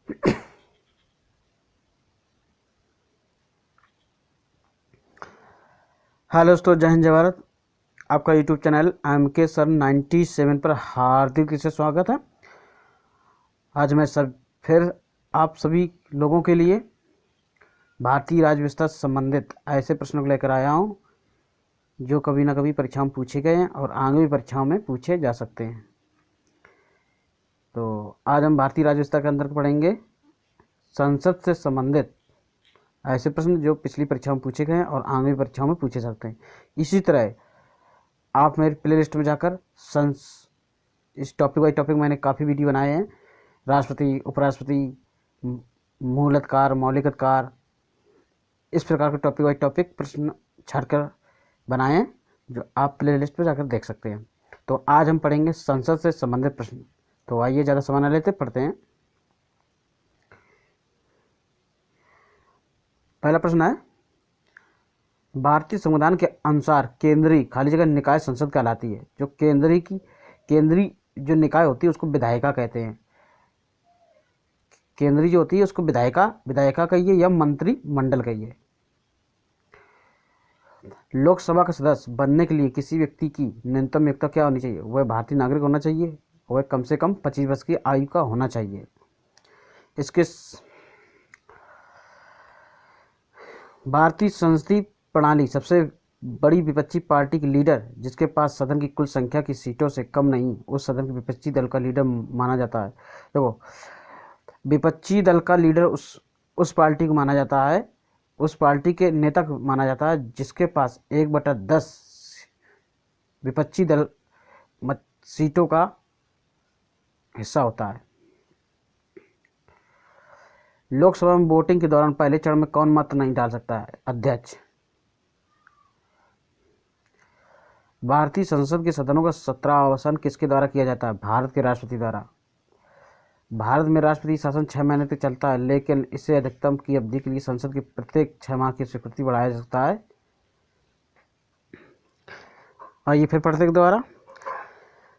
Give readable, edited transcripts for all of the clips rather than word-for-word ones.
Hello दोस्तों, जय हिंद जय भारत। आपका यूट्यूब चैनल MK सर 97 पर हार्दिक से स्वागत है। आज मैं फिर आप सभी लोगों के लिए भारतीय राज्य व्यवस्था से संबंधित ऐसे प्रश्नों को लेकर आया हूं जो कभी ना कभी परीक्षाओं में पूछे गए हैं और आगे भी परीक्षाओं में पूछे जा सकते हैं। तो आज हम भारतीय राज्य व्यवस्था के अंदर पढ़ेंगे संसद से संबंधित ऐसे प्रश्न जो पिछली परीक्षाओं में पूछे गए हैं और आगे भी परीक्षाओं में पूछे सकते हैं। इसी तरह आप मेरे प्ले लिस्ट में जाकर इस टॉपिक बाई टॉपिक मैंने काफ़ी वीडियो बनाए हैं। राष्ट्रपति, उपराष्ट्रपति, मूलतकार, मौलिकतकार, इस प्रकार के टॉपिक बाई टॉपिक प्रश्न छाड़कर बनाए हैं जो आप प्ले लिस्ट पर जाकर देख सकते हैं। तो आज हम पढ़ेंगे संसद से संबंधित प्रश्न। तो आइए ज़्यादा समय न लेते, पढ़ते हैं। पहला प्रश्न है, भारतीय संविधान के अनुसार केंद्रीय खाली जगह निकाय संसद कहलाती है। जो केंद्रीय जो निकाय होती है उसको विधायिका कहते हैं। केंद्रीय जो होती है उसको विधायिका कहिए या मंत्रिमंडल कहिए। लोकसभा का सदस्य बनने के लिए किसी व्यक्ति की न्यूनतम योग्यता क्या होनी चाहिए? वह भारतीय नागरिक होना चाहिए, वह कम से कम 25 वर्ष की आयु का होना चाहिए। इसके भारतीय संसदीय प्रणाली सबसे बड़ी विपक्षी पार्टी की लीडर जिसके पास सदन की कुल संख्या की सीटों से कम नहीं, उस सदन के विपक्षी दल का लीडर माना जाता है। देखो, विपक्षी दल का लीडर उस पार्टी को माना जाता है, उस पार्टी के नेता को माना जाता है जिसके पास 1/10 विपक्षी दल सीटों का हिस्सा होता है। लोकसभा में वोटिंग के दौरान पहले चरण में कौन मत नहीं डाल सकता है? अध्यक्ष। भारतीय संसद के सदनों का 17वां आवर्षण किसके द्वारा किया जाता है? भारत के राष्ट्रपति द्वारा। भारत में राष्ट्रपति शासन 6 महीने तक चलता है, लेकिन इसे अधिकतम की अवधि के लिए संसद की प्रत्येक 6 माह की स्वीकृति बढ़ाया जा सकता है। आइए फिर पढ़ते हैं दोबारा।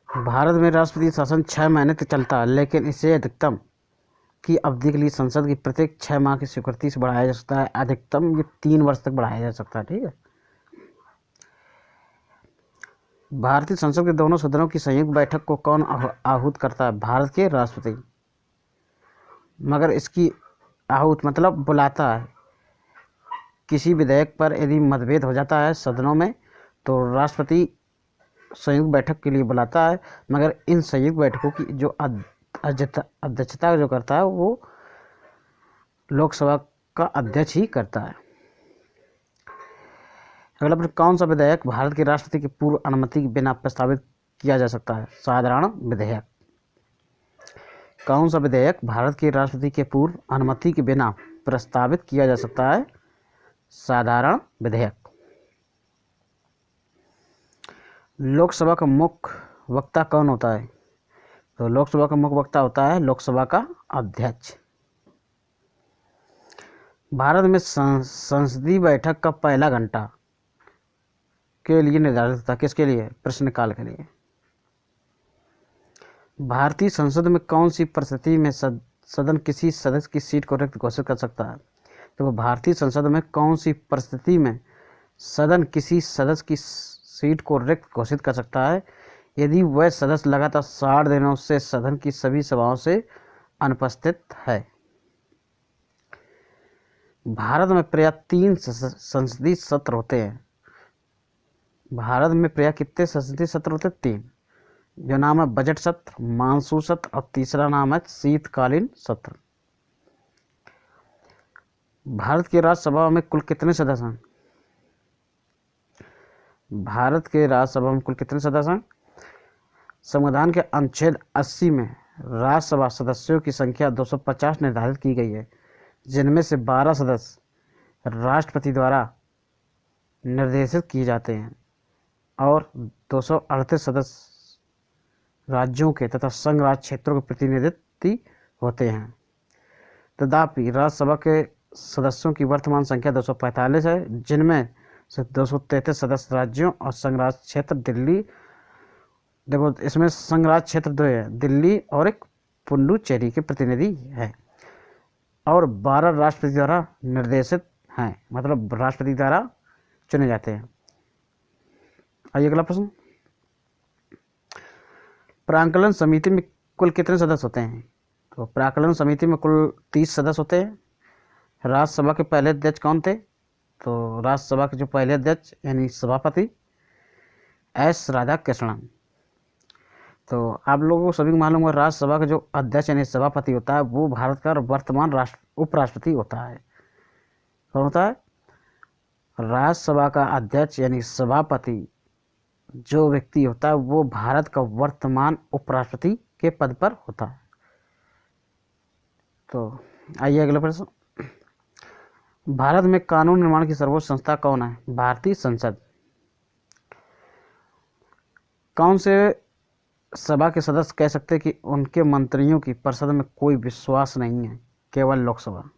भारत में राष्ट्रपति शासन 6 महीने तक चलता है, लेकिन इसे अधिकतम की अवधि के लिए संसद की प्रत्येक 6 माह की स्वीकृति से बढ़ाया जा सकता है। अधिकतम ये 3 वर्ष तक बढ़ाया जा सकता है। ठीक है। भारतीय संसद के दोनों सदनों की संयुक्त बैठक को कौन आहूत करता है? भारत के राष्ट्रपति। मगर इसकी आहूत मतलब बुलाता है। किसी विधेयक पर यदि मतभेद हो जाता है सदनों में तो राष्ट्रपति संयुक्त बैठक के लिए बुलाता है, मगर इन संयुक्त बैठकों की जो अध्यक्षता जो करता है वो लोकसभा का अध्यक्ष ही करता है। अगला प्रश्न, कौन सा विधेयक भारत के राष्ट्रपति की पूर्व अनुमति के बिना प्रस्तावित किया जा सकता है? साधारण विधेयक। कौन सा विधेयक भारत के राष्ट्रपति के पूर्व अनुमति के बिना प्रस्तावित किया जा सकता है? साधारण विधेयक। लोकसभा का मुख्य वक्ता कौन होता है? तो लोकसभा का मुख्य वक्ता होता है लोकसभा का अध्यक्ष। भारत में संसदीय बैठक का पहला घंटा के लिए निर्धारित था। किसके लिए? प्रश्नकाल के लिए। भारतीय संसद में कौन सी परिस्थिति में सदन किसी सदस्य की सीट को रिक्त घोषित कर सकता है? तो भारतीय संसद में कौन सी परिस्थिति में सदन किसी सदस्य की सीट को रिक्त घोषित कर सकता है? यदि वह सदस्य लगातार 60 दिनों से सदन की सभी सभाओं से अनुपस्थित है। भारत में प्रायः 3 संसदीय सत्र होते हैं। भारत में प्रायः कितने संसदीय सत्र होते हैं? 3, जो नाम है बजट सत्र, मानसून सत्र और तीसरा नाम है शीतकालीन सत्र। भारत की राज्यसभा में कुल कितने सदस्य हैं? भारत के राज्यसभा में कुल कितने सदस्य हैं? संविधान के अनुच्छेद 80 में राज्यसभा सदस्यों की संख्या 250 निर्धारित की गई है, जिनमें से 12 सदस्य राष्ट्रपति द्वारा निर्देशित किए जाते हैं और 238 सदस्य राज्यों के तथा संघ राज्य क्षेत्रों के प्रतिनिधित्व होते हैं। तथापि राज्यसभा के सदस्यों की वर्तमान संख्या 245 है, जिनमें से 233 सदस्य राज्यों और संघ राज्य क्षेत्र दिल्ली, देखो इसमें संघ राज्य क्षेत्र 2 है, दिल्ली और एक पुडुचेरी के प्रतिनिधि है। और 12 राष्ट्रपति द्वारा निर्देशित हैं, मतलब राष्ट्रपति द्वारा चुने जाते हैं। आइए अगला प्रश्न, प्राक्कलन समिति में कुल कितने सदस्य होते हैं? तो प्राक्कलन समिति में कुल 30 सदस्य होते हैं। राज्यसभा के पहले अध्यक्ष कौन थे? तो राज्यसभा के जो पहले अध्यक्ष यानी सभापति एस राधाकृष्णन। तो आप लोगों को सभी को मालूम है, राज्यसभा का जो अध्यक्ष यानी सभापति होता है वो भारत का वर्तमान उपराष्ट्रपति होता है। कौन होता है? राज्यसभा का अध्यक्ष यानी सभापति जो व्यक्ति होता है वो भारत का वर्तमान उपराष्ट्रपति के पद पर होता है। तो आइए अगला प्रश्न, भारत में कानून निर्माण की सर्वोच्च संस्था कौन है? भारतीय संसद। कौन से सभा के सदस्य कह सकते हैं कि उनके मंत्रियों की परिषद में कोई विश्वास नहीं है, केवल लोकसभा?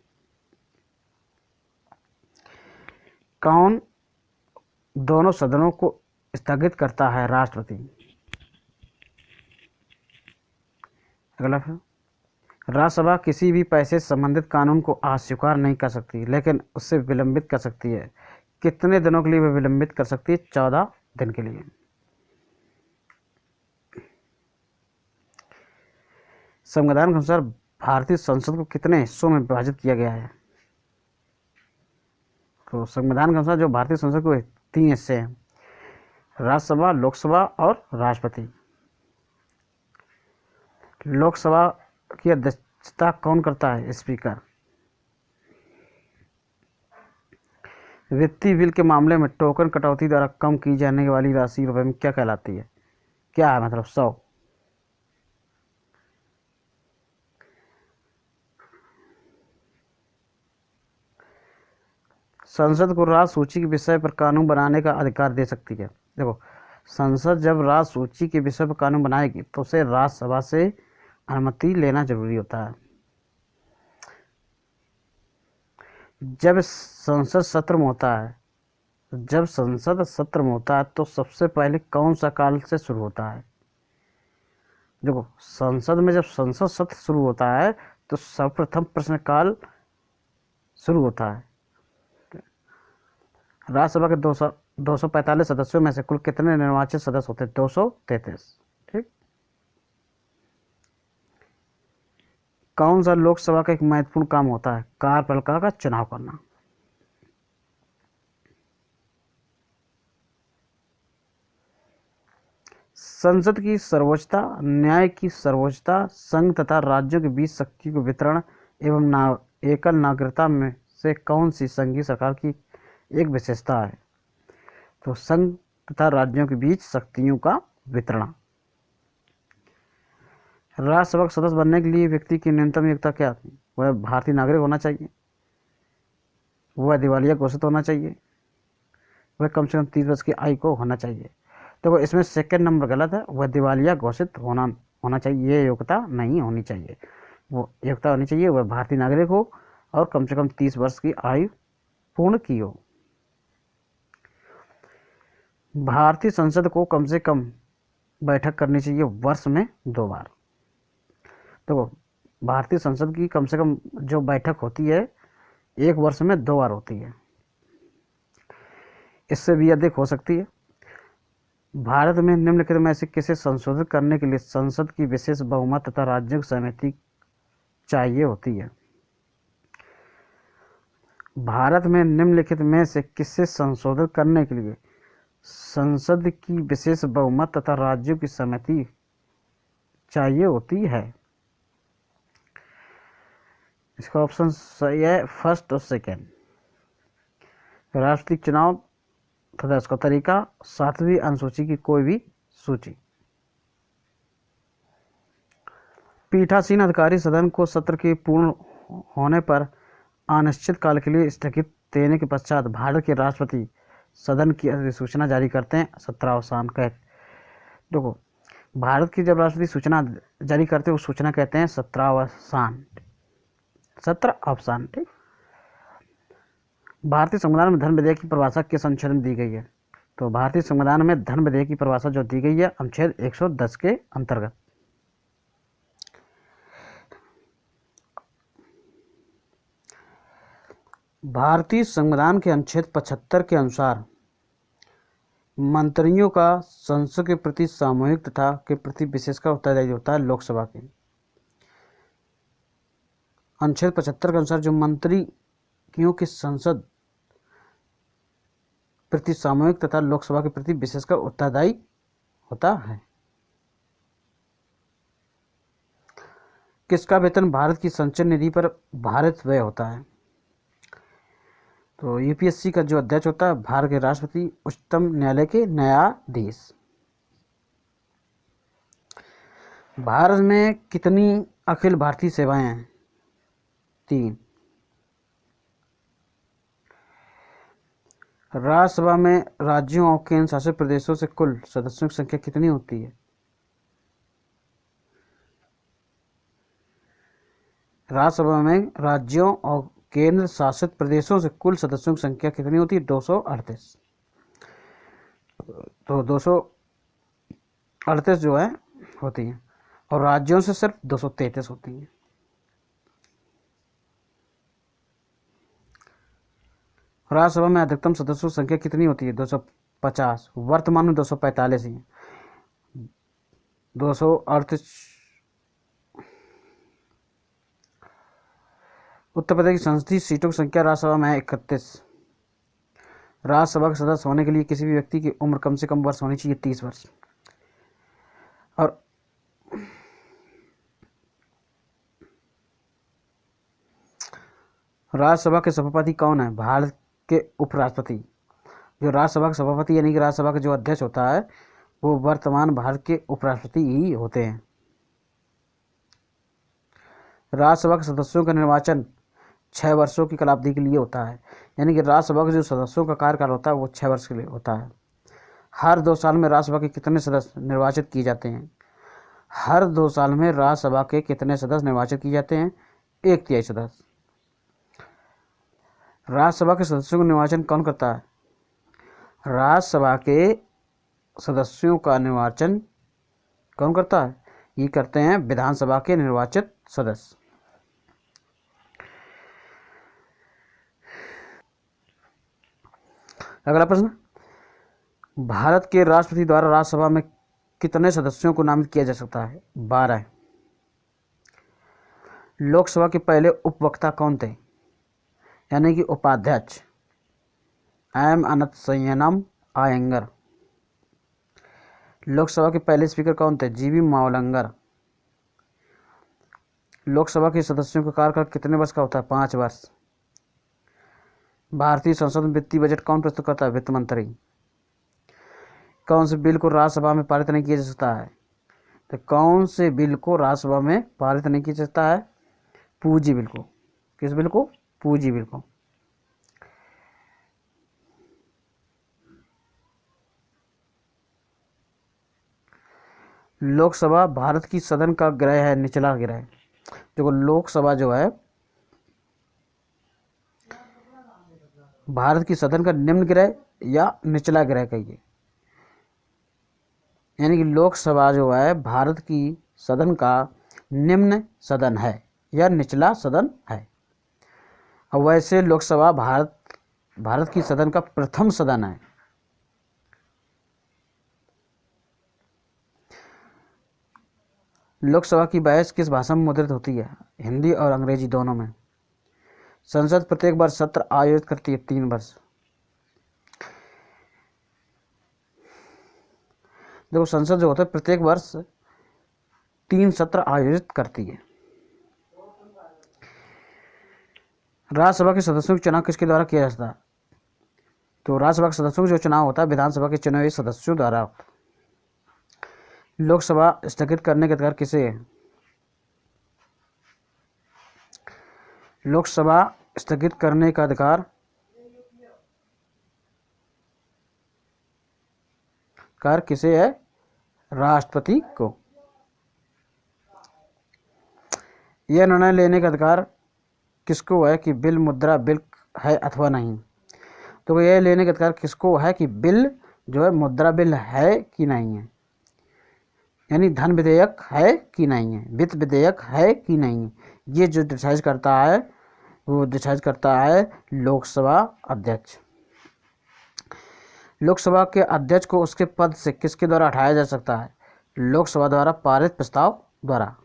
कौन दोनों सदनों को स्थगित करता है? राष्ट्रपति। अगला है, राज्यसभा किसी भी पैसे से संबंधित कानून को अस्वीकार नहीं कर सकती लेकिन उससे विलंबित कर सकती है। कितने दिनों के लिए वह विलंबित कर सकती है? 14 दिन के लिए। संविधान के अनुसार भारतीय संसद को कितने हिस्सों में विभाजित किया गया है? तो संविधान के अनुसार जो भारतीय संसद को 3 हिस्से हैं, राज्यसभा, लोकसभा और राष्ट्रपति। लोकसभा की अध्यक्षता कौन करता है? स्पीकर। वित्तीय बिल के मामले में टोकन कटौती द्वारा कम की जाने वाली राशि रुपए में क्या कहलाती है? क्या है मतलब 100। संसद को राज्य सूची के विषय पर कानून बनाने का अधिकार दे सकती है। देखो, संसद जब राज्य सूची के विषय पर कानून बनाएगी तो उसे राज्यसभा से अनुमति लेना जरूरी होता है। जब संसद सत्र में होता है तो सबसे पहले कौन सा काल से शुरू होता है? देखो, संसद में जब संसद सत्र शुरू होता है तो सर्वप्रथम प्रश्नकाल शुरू होता है। राज्यसभा के 245 सदस्यों में से कुल कितने निर्वाचित सदस्य होते हैं? 233। ठीक। कौन सा लोकसभा का एक महत्वपूर्ण काम होता है? कार्यपालिका का चुनाव करना। संसद की सर्वोच्चता, न्याय की सर्वोच्चता, संघ तथा राज्यों के बीच शक्ति को वितरण एवं एकल नागरिकता में से कौन सी संघीय सरकार की एक विशेषता है? तो संघ तथा राज्यों के बीच शक्तियों का वितरण। राज्यसभा का सदस्य बनने के लिए व्यक्ति की न्यूनतम योग्यता क्या थी? वह भारतीय नागरिक होना चाहिए, वह दिवालिया घोषित होना चाहिए, वह कम से कम 30 वर्ष की आयु को होना चाहिए। देखो, इसमें सेकंड नंबर गलत है, वह दिवालिया घोषित होना चाहिए, ये योग्यता नहीं होनी चाहिए। वो योग्यता होनी चाहिए वह भारतीय नागरिक हो और कम से कम 30 वर्ष की आयु पूर्ण की हो। भारतीय संसद को कम से कम बैठक करनी चाहिए वर्ष में 2 बार। देखो, भारतीय संसद की कम से कम जो बैठक होती है 1 वर्ष में 2 बार होती है, इससे भी अधिक हो सकती है। भारत में निम्नलिखित में से किसे संशोधित करने के लिए संसद की विशेष बहुमत तथा राज्यों की सहमति चाहिए होती है? भारत में निम्नलिखित में से किसे संशोधित करने के लिए संसद की विशेष बहुमत तथा राज्यों की सहमति चाहिए होती है? इसका ऑप्शन सही है फर्स्ट और सेकेंड। राष्ट्रीय चुनाव तथा इसका तरीका, 7वीं अनुसूची की कोई भी सूची। पीठासीन अधिकारी सदन को सत्र के पूर्ण होने पर अनिश्चित काल के लिए स्थगित देने के पश्चात भारत के राष्ट्रपति सदन की अधिसूचना जारी करते हैं। सत्रावसान कहते। देखो, भारत की जब राष्ट्रपति सूचना जारी करते हैं उस सूचना कहते हैं सत्रावसान। ठीक। भारतीय संविधान में धन विधेयक की परिभाषा किस अनुच्छेद में दी गई है? तो भारतीय संविधान में धन विधेयक की परिभाषा जो दी गई है अनुच्छेद 110 के अंतर्गत। भारतीय संविधान के अनुच्छेद 75 के अनुसार मंत्रियों का संसद के प्रति सामूहिक तथा के प्रति विशेषकर उत्तरदायी होता है लोकसभा के। अनुच्छेद 75 के अनुसार जो मंत्रियों की संसद प्रति सामूहिक तथा लोकसभा के प्रति विशेषकर उत्तरदायी होता है। किसका वेतन भारत की संचय निधि पर भारित व्यय होता है? तो यूपीएससी का जो अध्यक्ष होता है भारत के राष्ट्रपति, उच्चतम न्यायालय के न्यायाधीश। भारत में कितनी अखिल भारतीय सेवाएं हैं? 3। राज्यसभा में राज्यों और केंद्र शासित प्रदेशों से कुल सदस्यों की संख्या कितनी होती है? राज्यसभा में राज्यों और केंद्र शासित प्रदेशों से कुल सदस्यों की संख्या कितनी होती है? 238। तो 238 जो है होती है, और राज्यों से सिर्फ 233 होती हैं। राज्यसभा में अधिकतम सदस्यों की संख्या कितनी होती है? 250। वर्तमान में 245 ही है। 238। उत्तर प्रदेश की संसदीय सीटों की संख्या राज्यसभा में है 31। राज्यसभा के सदस्य होने के लिए किसी भी व्यक्ति की उम्र कम से कम वर्ष होनी चाहिए 30 वर्ष। और राज्यसभा के सभापति कौन है? भारत के उपराष्ट्रपति। जो राज्यसभा के सभापति यानी कि राज्यसभा का जो अध्यक्ष होता है वो वर्तमान भारत के उपराष्ट्रपति ही होते हैं। राज्यसभा के सदस्यों का निर्वाचन 6 वर्षों की कालावधि के लिए होता है, यानी कि राज्यसभा के जो सदस्यों का कार्यकाल होता है वो 6 वर्ष के लिए होता है। हर 2 साल में राज्यसभा के कितने सदस्य निर्वाचित किए जाते हैं? हर 2 साल में राज्यसभा के कितने सदस्य निर्वाचित किए जाते हैं? 1/3 सदस्य। राज्यसभा के सदस्यों का निर्वाचन कौन करता है? राज्यसभा के सदस्यों का निर्वाचन कौन करता है? ये करते हैं विधानसभा के निर्वाचित सदस्य। अगला प्रश्न, भारत के राष्ट्रपति द्वारा राज्यसभा में कितने सदस्यों को नामित किया जा सकता है? 12। लोकसभा के पहले उपवक्ता कौन थे, यानी कि उपाध्यक्ष? एम अनंतशयनम अय्यंगार। लोकसभा के पहले स्पीकर कौन थे? जीवी मावलंकर। लोकसभा के सदस्यों का कार्यकाल कितने वर्ष का होता है? 5 वर्ष। भारतीय संसद में वित्तीय बजट कौन प्रस्तुत करता है? वित्त मंत्री। कौन से बिल को राज्यसभा में पारित नहीं किया जा सकता है? तो कौन से बिल को राज्यसभा में पारित नहीं किया जा सकता है? पूंजी बिल को। किस बिल को? पूंजी बिल को। लोकसभा भारत की सदन का गृह है, निचला गृह। देखो लोकसभा जो है भारत की सदन का निम्न गृह या निचला गृह कहिए, यानी कि लोकसभा जो है भारत की सदन का निम्न सदन है या निचला सदन है। और वैसे लोकसभा भारत की सदन का प्रथम सदन है। लोकसभा की बहस किस भाषा में मुद्रित होती है? हिंदी और अंग्रेजी दोनों में। संसद प्रत्येक वर्ष सत्र आयोजित करती है 3 वर्ष। देखो संसद जो होता है प्रत्येक वर्ष 3 सत्र आयोजित करती है। राज्यसभा के सदस्यों का चुनाव किसके द्वारा किया जाता है? तो राज्यसभा के सदस्यों का जो चुनाव होता है विधानसभा के चुने हुए सदस्यों द्वारा होता है। लोकसभा स्थगित करने का अधिकार किसे है? लोकसभा स्थगित करने का अधिकार किसे है? राष्ट्रपति को। यह निर्णय लेने का अधिकार किसको है कि बिल मुद्रा बिल है अथवा नहीं? तो यह लेने का अधिकार किसको है कि बिल जो है मुद्रा बिल है कि नहीं है, यानी धन विधेयक है कि नहीं है, वित्त विधेयक है कि नहीं है। ये जो डिसाइड करता है वो डिसाइड करता है लोकसभा अध्यक्ष। लोकसभा के अध्यक्ष को उसके पद से किसके द्वारा हटाया जा सकता है? लोकसभा द्वारा पारित प्रस्ताव द्वारा।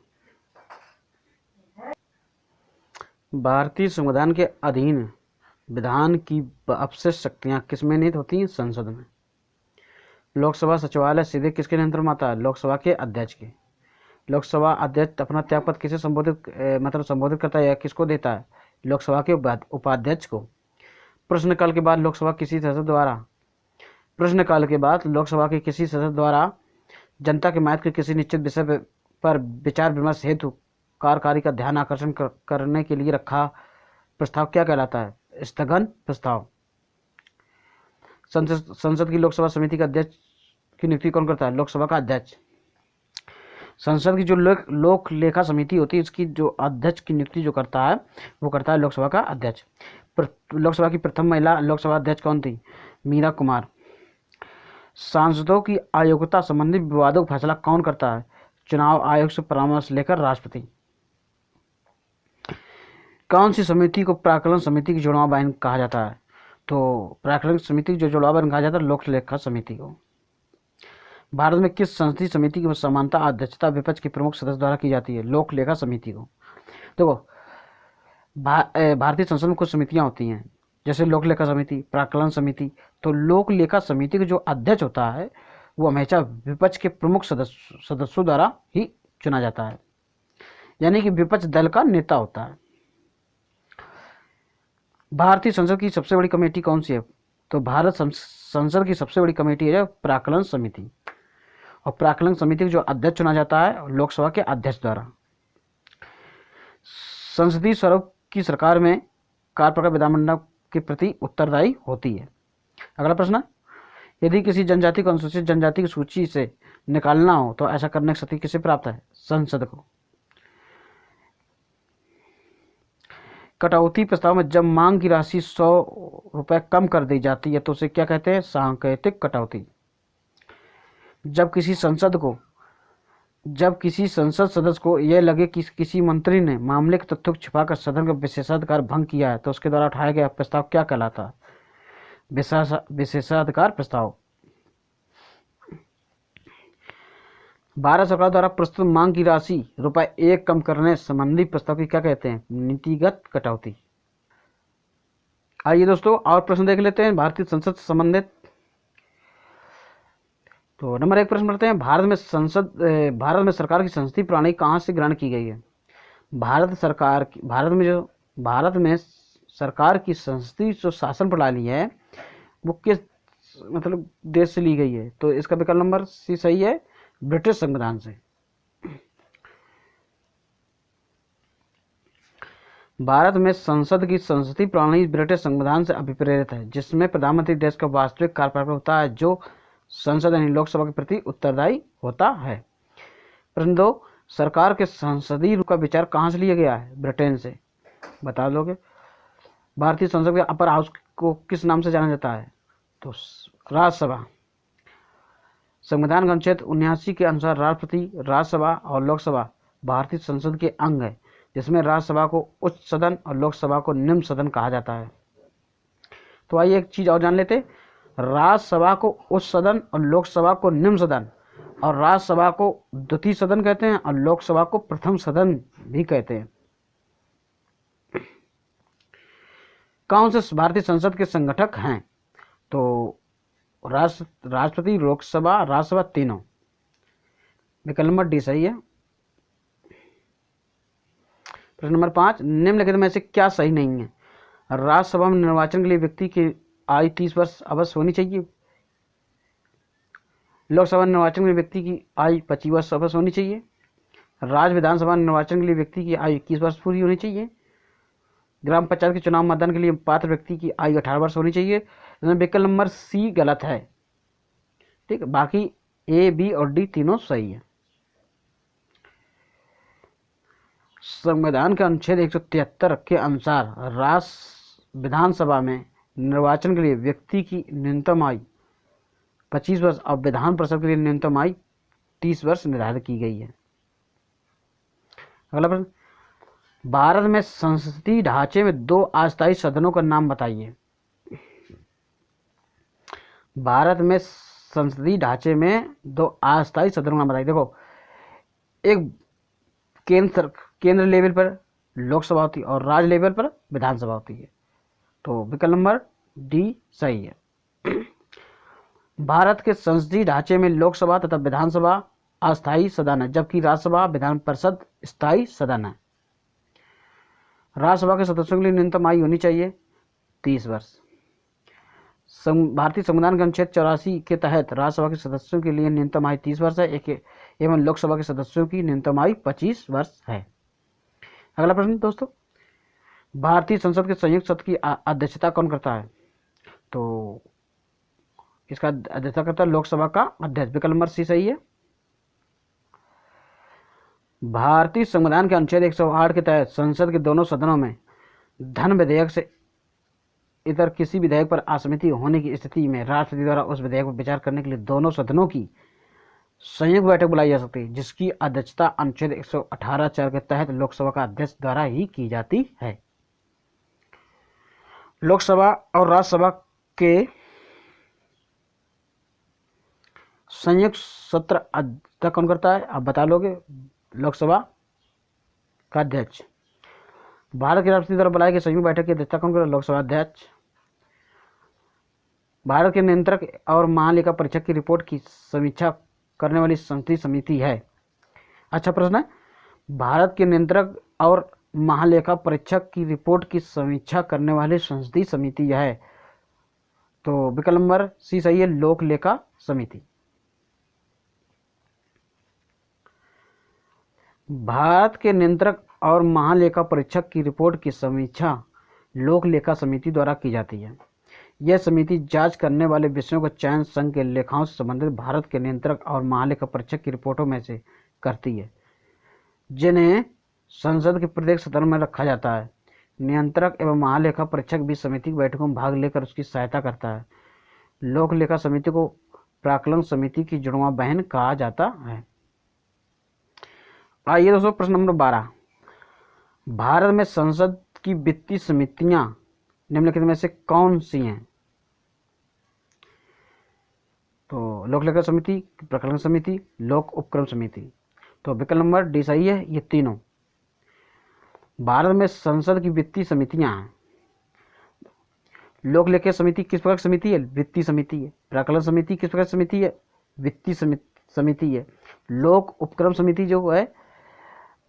भारतीय संविधान के अधीन विधान की अपशिष्ट शक्तियां किसमें निहित होती हैं? संसद में। लोकसभा सचिवालय सीधे किसके नियंत्रण में आता है? लोकसभा के अध्यक्ष के। लोकसभा अध्यक्ष अपना त्यागपत्र किसे संबोधित करता है या किसको देता है? लोकसभा के उपाध्यक्ष को। प्रश्नकाल के बाद लोकसभा के किसी सदस्य द्वारा जनता के हित के किसी निश्चित विषय पर विचार विमर्श हेतु कार्यकारी का ध्यान आकर्षण करने के लिए रखा प्रस्ताव क्या कहलाता है? स्थगन प्रस्ताव। संसद की लोकसभा समिति का अध्यक्ष की नियुक्ति कौन करता है? लोकसभा का अध्यक्ष। संसद की जो लोक लेखा समिति होती है इसकी जो अध्यक्ष की नियुक्ति जो करता है वो करता है लोकसभा का अध्यक्ष। लोकसभा की प्रथम महिला लोकसभा अध्यक्ष कौन थी? मीरा कुमार। सांसदों की अयोग्यता संबंधी विवादों का फैसला कौन करता है? चुनाव आयोग से परामर्श लेकर राष्ट्रपति। कौन सी समिति को प्राक्कलन समिति की चुनाव आयोग कहा जाता है? तो प्राक्कलन समिति की जो चुनाव आयोग कहा जाता है लोक लेखा समिति को। भारत में किस संसदीय समिति की समानता अध्यक्षता विपक्ष के प्रमुख सदस्य द्वारा की जाती है? लोक लेखा समिति को। देखो भारतीय संसद में कुछ समितियां होती हैं जैसे लोक लेखा समिति, प्राक्कलन समिति। तो लोक लेखा समिति का जो अध्यक्ष होता है वो हमेशा विपक्ष के प्रमुख सदस्यों द्वारा ही चुना जाता है, यानी कि विपक्ष दल का नेता होता है। भारतीय संसद की सबसे बड़ी कमेटी कौन सी है? तो भारत संसद की सबसे बड़ी कमेटी है प्राक्कलन समिति। और प्राक्कलन समिति का जो अध्यक्ष चुना जाता है लोकसभा के अध्यक्ष द्वारा। संसदीय स्वरूप की सरकार में कार्यपालिका विधानमंडल के प्रति उत्तरदायी होती है। अगला प्रश्न, यदि किसी जनजाति को अनुसूचित जनजाति की सूची से निकालना हो तो ऐसा करने की शक्ति किसे प्राप्त है? संसद को। कटौती प्रस्ताव में जब मांग की राशि 100 रुपये कम कर दी जाती है तो उसे क्या कहते हैं? सांकेतिक कटौती। जब किसी संसद सदस्य को यह लगे कि किसी मंत्री ने मामले के तथ्यों को छिपाकर सदन का विशेषाधिकार भंग किया है तो उसके द्वारा उठाया गया प्रस्ताव क्या कहलाता है? विशेषाधिकार प्रस्ताव। भारत सरकार द्वारा प्रस्तुत मांग की राशि ₹1 कम करने संबंधी प्रस्ताव की क्या कहते हैं? नीतिगत कटौती। आइए दोस्तों और प्रश्न देख लेते हैं भारतीय संसद से संबंधित। तो नंबर 1 प्रश्न पढ़ते हैं, भारत में सरकार की संसदीय प्रणाली कहाँ से ग्रहण की गई है? भारत में सरकार की संसदीय जो शासन प्रणाली है वो किस देश से ली गई है? तो इसका विकल्प नंबर सी सही है, ब्रिटिश संविधान से। भारत में संसद की संसदीय प्रणाली ब्रिटिश संविधान से अभिप्रेरित है जिसमें प्रधानमंत्री देश का वास्तविक कार्यपालक होता है जो संसद यानी लोकसभा के प्रति उत्तरदायी होता है। प्रश्न 2, सरकार के संसदीय रूप का विचार कहाँ से लिया गया है? ब्रिटेन से। बता दोगे। भारतीय संसद के अपर हाउस को किस नाम से जाना जाता है? तो राज्यसभा। संविधान का अनुच्छेद 79 के अनुसार राष्ट्रपति, राज्यसभा और लोकसभा भारतीय संसद के अंग है जिसमें राज्यसभा को उच्च सदन और लोकसभा को निम्न सदन कहा जाता है। तो आइए एक चीज और जान लेते, राज्यसभा को उच्च सदन और लोकसभा को निम्न सदन, और राज्यसभा को द्वितीय सदन कहते हैं और लोकसभा को प्रथम सदन भी कहते हैं। कौन से भारतीय संसद के संगठक हैं? तो राष्ट्रपति, लोकसभा, राज्यसभा तीनों। विकल्प नंबर डी सही है। प्रश्न नंबर 5, निम्नलिखित में से क्या सही नहीं है? राज्यसभा में निर्वाचन के लिए व्यक्ति की आयु 30 वर्ष अवश्य होनी चाहिए। लोकसभा निर्वाचन के लिए व्यक्ति की आयु 25 वर्ष अवश्य होनी चाहिए। राज्य विधानसभा निर्वाचन के लिए व्यक्ति की आयु 21 वर्ष पूरी होनी चाहिए। ग्राम पंचायत के चुनाव मतदान के लिए पात्र व्यक्ति की आयु 18 वर्ष होनी चाहिए। इसमें विकल्प नंबर सी गलत है। ठीक है, बाकी ए, बी और डी तीनों सही है। संविधान के अनुच्छेद 173 के अनुसार राज्य विधानसभा में निर्वाचन के लिए व्यक्ति की न्यूनतम आयु 25 वर्ष और विधान परिषद के लिए न्यूनतम आयु 30 वर्ष निर्धारित की गई है। अगला प्रश्न, भारत में संसदीय ढांचे में 2 अस्थायी सदनों का नाम बताइए। भारत में संसदीय ढांचे में 2 अस्थायी सदनों का नाम बताइए। देखो, एक केंद्र लेवल पर लोकसभा होती है और राज्य लेवल पर विधानसभा होती है। तो विकल्प नंबर डी सही है। भारत के संसदीय ढांचे में लोकसभा तथा विधानसभा अस्थायी सदन है, जबकि राज्यसभा विधान परिषद स्थायी सदन है। राज्यसभा के सदस्यों के लिए न्यूनतम आयु होनी चाहिए 30 वर्ष। भारतीय संविधान के अनुच्छेद 84 के तहत राज्यसभा के सदस्यों के लिए न्यूनतम आयु 30 वर्ष है एवं लोकसभा के सदस्यों की न्यूनतम आयु 25 वर्ष है। अगला प्रश्न दोस्तों, भारतीय संसद के संयुक्त सत्र की अध्यक्षता कौन करता है? तो इसका अध्यक्षता करता है लोकसभा का अध्यक्ष। विकल्प नंबर सी सही है। भारतीय संविधान के अनुच्छेद 108 के तहत संसद के दोनों सदनों में धन विधेयक से इतर किसी विधेयक पर असहमति होने की स्थिति में राष्ट्रपति द्वारा उस विधेयक पर विचार करने के लिए दोनों सदनों की संयुक्त बैठक बुलाई जा सकती है, जिसकी अध्यक्षता अनुच्छेद 118(4) के तहत लोकसभा का अध्यक्ष द्वारा ही की जाती है। लोकसभा और राज्यसभा के संयुक्त सत्र अध्यक्षता कौन करता है? आप बता लोगे। लोकसभा का अध्यक्ष। भारत के राष्ट्रपति द्वारा बुलाई गई संयुक्त बैठक की अध्यक्षता कौन करेगा? लोकसभा अध्यक्ष। भारत के नियंत्रक और महालेखा परीक्षक की रिपोर्ट की समीक्षा करने वाली संसदीय समिति है। अच्छा प्रश्न है। भारत के नियंत्रक और महालेखा परीक्षक की रिपोर्ट की समीक्षा करने वाली संसदीय समिति है। तो विकल्प नंबर सी सही है, लोक लेखा समिति। भारत के नियंत्रक और महालेखा परीक्षक की रिपोर्ट की समीक्षा लोक लेखा समिति द्वारा की जाती है। यह समिति जांच करने वाले विषयों का चयन संघ के लेखाओं से संबंधित भारत के नियंत्रक और महालेखा परीक्षक की रिपोर्टों में से करती है, जिन्हें संसद के प्रत्येक सदन में रखा जाता है। नियंत्रक एवं महालेखा परीक्षक भी समिति की बैठकों में भाग लेकर उसकी सहायता करता है। लोक लेखा समिति को प्राक्कलन समिति की जुड़वा बहन कहा जाता है। आइए दोस्तों, प्रश्न नंबर 12। भारत में संसद की वित्तीय समितियां निम्नलिखित में से कौन सी हैं? तो लोक लेखा समिति, प्राक्कलन समिति, लोक उपक्रम समिति। तो विकल्प नंबर डी सही है, ये तीनों। भारत में संसद की वित्तीय समितियां हैं। लोक लेखा समिति किस प्रकार की समिति है? वित्तीय समिति है। प्राक्कलन समिति किस प्रकार की समिति है? वित्तीय समिति है। लोक उपक्रम समिति जो है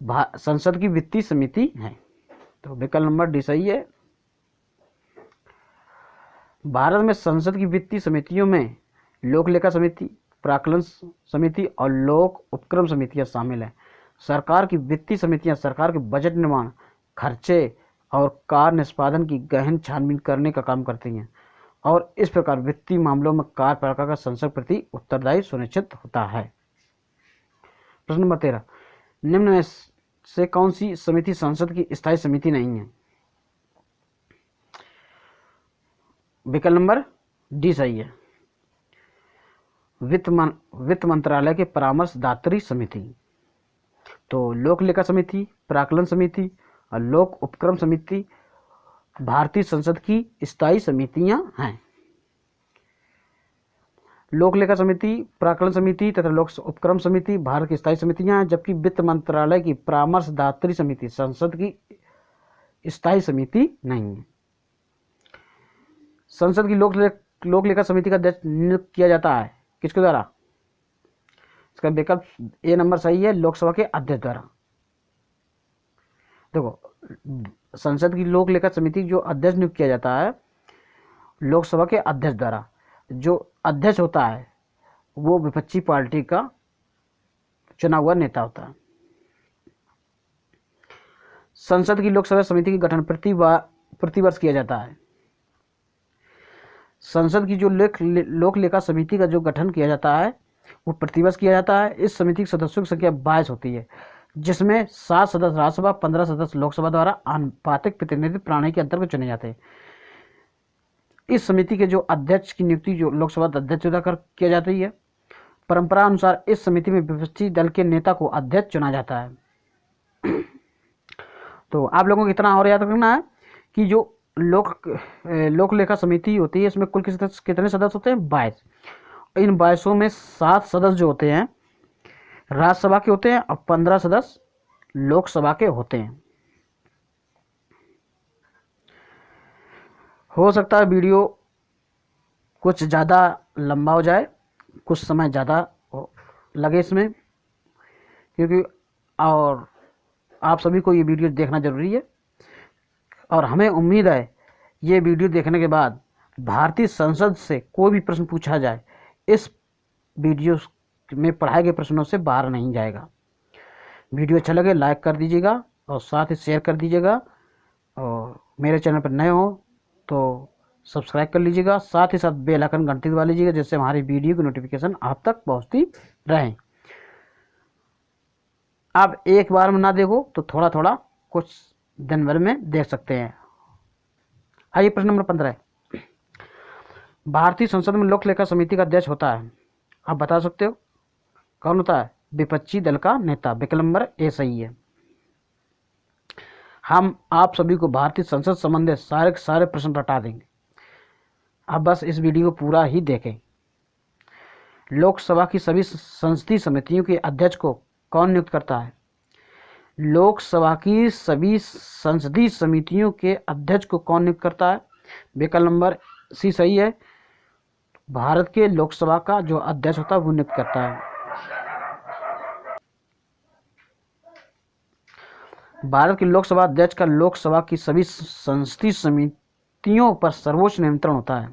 संसद की वित्तीय समिति है। तो विकल्प नंबर डी सही है। भारत में संसद की वित्तीय समितियों में लोक लेखा समिति, प्राक्कलन समिति और लोक उपक्रम समितियां शामिल हैं। सरकार की वित्तीय समितियां सरकार के बजट निर्माण, खर्चे और कार्य निष्पादन की गहन छानबीन करने का काम करती हैं और इस प्रकार वित्तीय मामलों में कार्यपालिका का संसद प्रति उत्तरदायी सुनिश्चित होता है। प्रश्न नंबर 13। निम्न में से कौन सी समिति संसद की स्थायी समिति नहीं है? विकल्प नंबर डी सही है, वित्त मंत्रालय के परामर्शदात्री समिति। तो लोक लेखा समिति, प्राक्कलन समिति और लोक उपक्रम समिति भारतीय संसद की स्थायी समितियां हैं। लोक लेखा समिति, प्राक्कलन समिति तथा लोक उपक्रम समिति भारत की स्थायी समितियां हैं, जबकि वित्त मंत्रालय की परामर्शदात्री समिति संसद की स्थायी समिति नहीं है। संसद की लोक लेखा समिति का अध्यक्ष नियुक्त किया जाता है किसके द्वारा? इसका विकल्प ए नंबर सही है, लोकसभा के अध्यक्ष द्वारा। देखो, संसद की लोक लेखा समिति जो अध्यक्ष नियुक्त किया जाता है लोकसभा के अध्यक्ष द्वारा। जो अध्यक्ष होता है वो विपक्षी पार्टी का चुना हुआ नेता होता है। संसद की लोकसभा समिति का गठन प्रतिवर्ष किया जाता है। संसद की जो लोक लेखा समिति का जो गठन किया जाता है वो प्रतिवर्ष किया जाता है। इस समिति के सदस्यों की संख्या 22 होती है, जिसमें 7 सदस्य राज्यसभा, 15 सदस्य लोकसभा द्वारा आनुपातिक प्रतिनिधि प्रणाली के अंतर्गत चुने जाते हैं। इस समिति के जो अध्यक्ष की नियुक्ति जो लोकसभा अध्यक्ष कर किया जाती है। परंपरा अनुसार इस समिति में विपक्षी दल के नेता को अध्यक्ष चुना जाता है। तो आप लोगों को इतना और याद रखना है कि जो लोक लेखा समिति होती है इसमें कुल कितने सदस्य होते हैं? 22। इन 22 में 7 सदस्य जो होते हैं राज्यसभा के होते हैं और 15 सदस्य लोकसभा के होते हैं। हो सकता है वीडियो कुछ ज़्यादा लंबा हो जाए, कुछ समय ज़्यादा लगे इसमें, क्योंकि और आप सभी को ये वीडियो देखना ज़रूरी है। और हमें उम्मीद है ये वीडियो देखने के बाद भारतीय संसद से कोई भी प्रश्न पूछा जाए इस वीडियो में पढ़ाए गए प्रश्नों से बाहर नहीं जाएगा। वीडियो अच्छा लगे लाइक कर दीजिएगा और साथ ही शेयर कर दीजिएगा, और मेरे चैनल पर नए हो तो सब्सक्राइब कर लीजिएगा, साथ ही साथ बेल आइकन घंटी दबा लीजिएगा जिससे हमारी वीडियो की नोटिफिकेशन आप तक पहुंचती रहे। आप एक बार में ना देखो तो थोड़ा थोड़ा कुछ दिन भर में देख सकते हैं। आइए प्रश्न नंबर 15 है, भारतीय संसद में लोक लेखा समिति का अध्यक्ष होता है, आप बता सकते हो कौन होता है? विपक्षी दल का नेता। विकल्प नंबर ए सही है। हम आप सभी को भारतीय संसद संबंधी सारे के सारे प्रश्न रटा देंगे, आप बस इस वीडियो को पूरा ही देखें। लोकसभा की सभी संसदीय समितियों के अध्यक्ष को कौन नियुक्त करता है? लोकसभा की सभी संसदीय समितियों के अध्यक्ष को कौन नियुक्त करता है? विकल्प नंबर सी सही है। भारत के लोकसभा का जो अध्यक्ष होता है वो नियुक्त करता है। भारत के लोकसभा अध्यक्ष का लोकसभा की सभी संसदीय समितियों पर सर्वोच्च नियंत्रण होता है।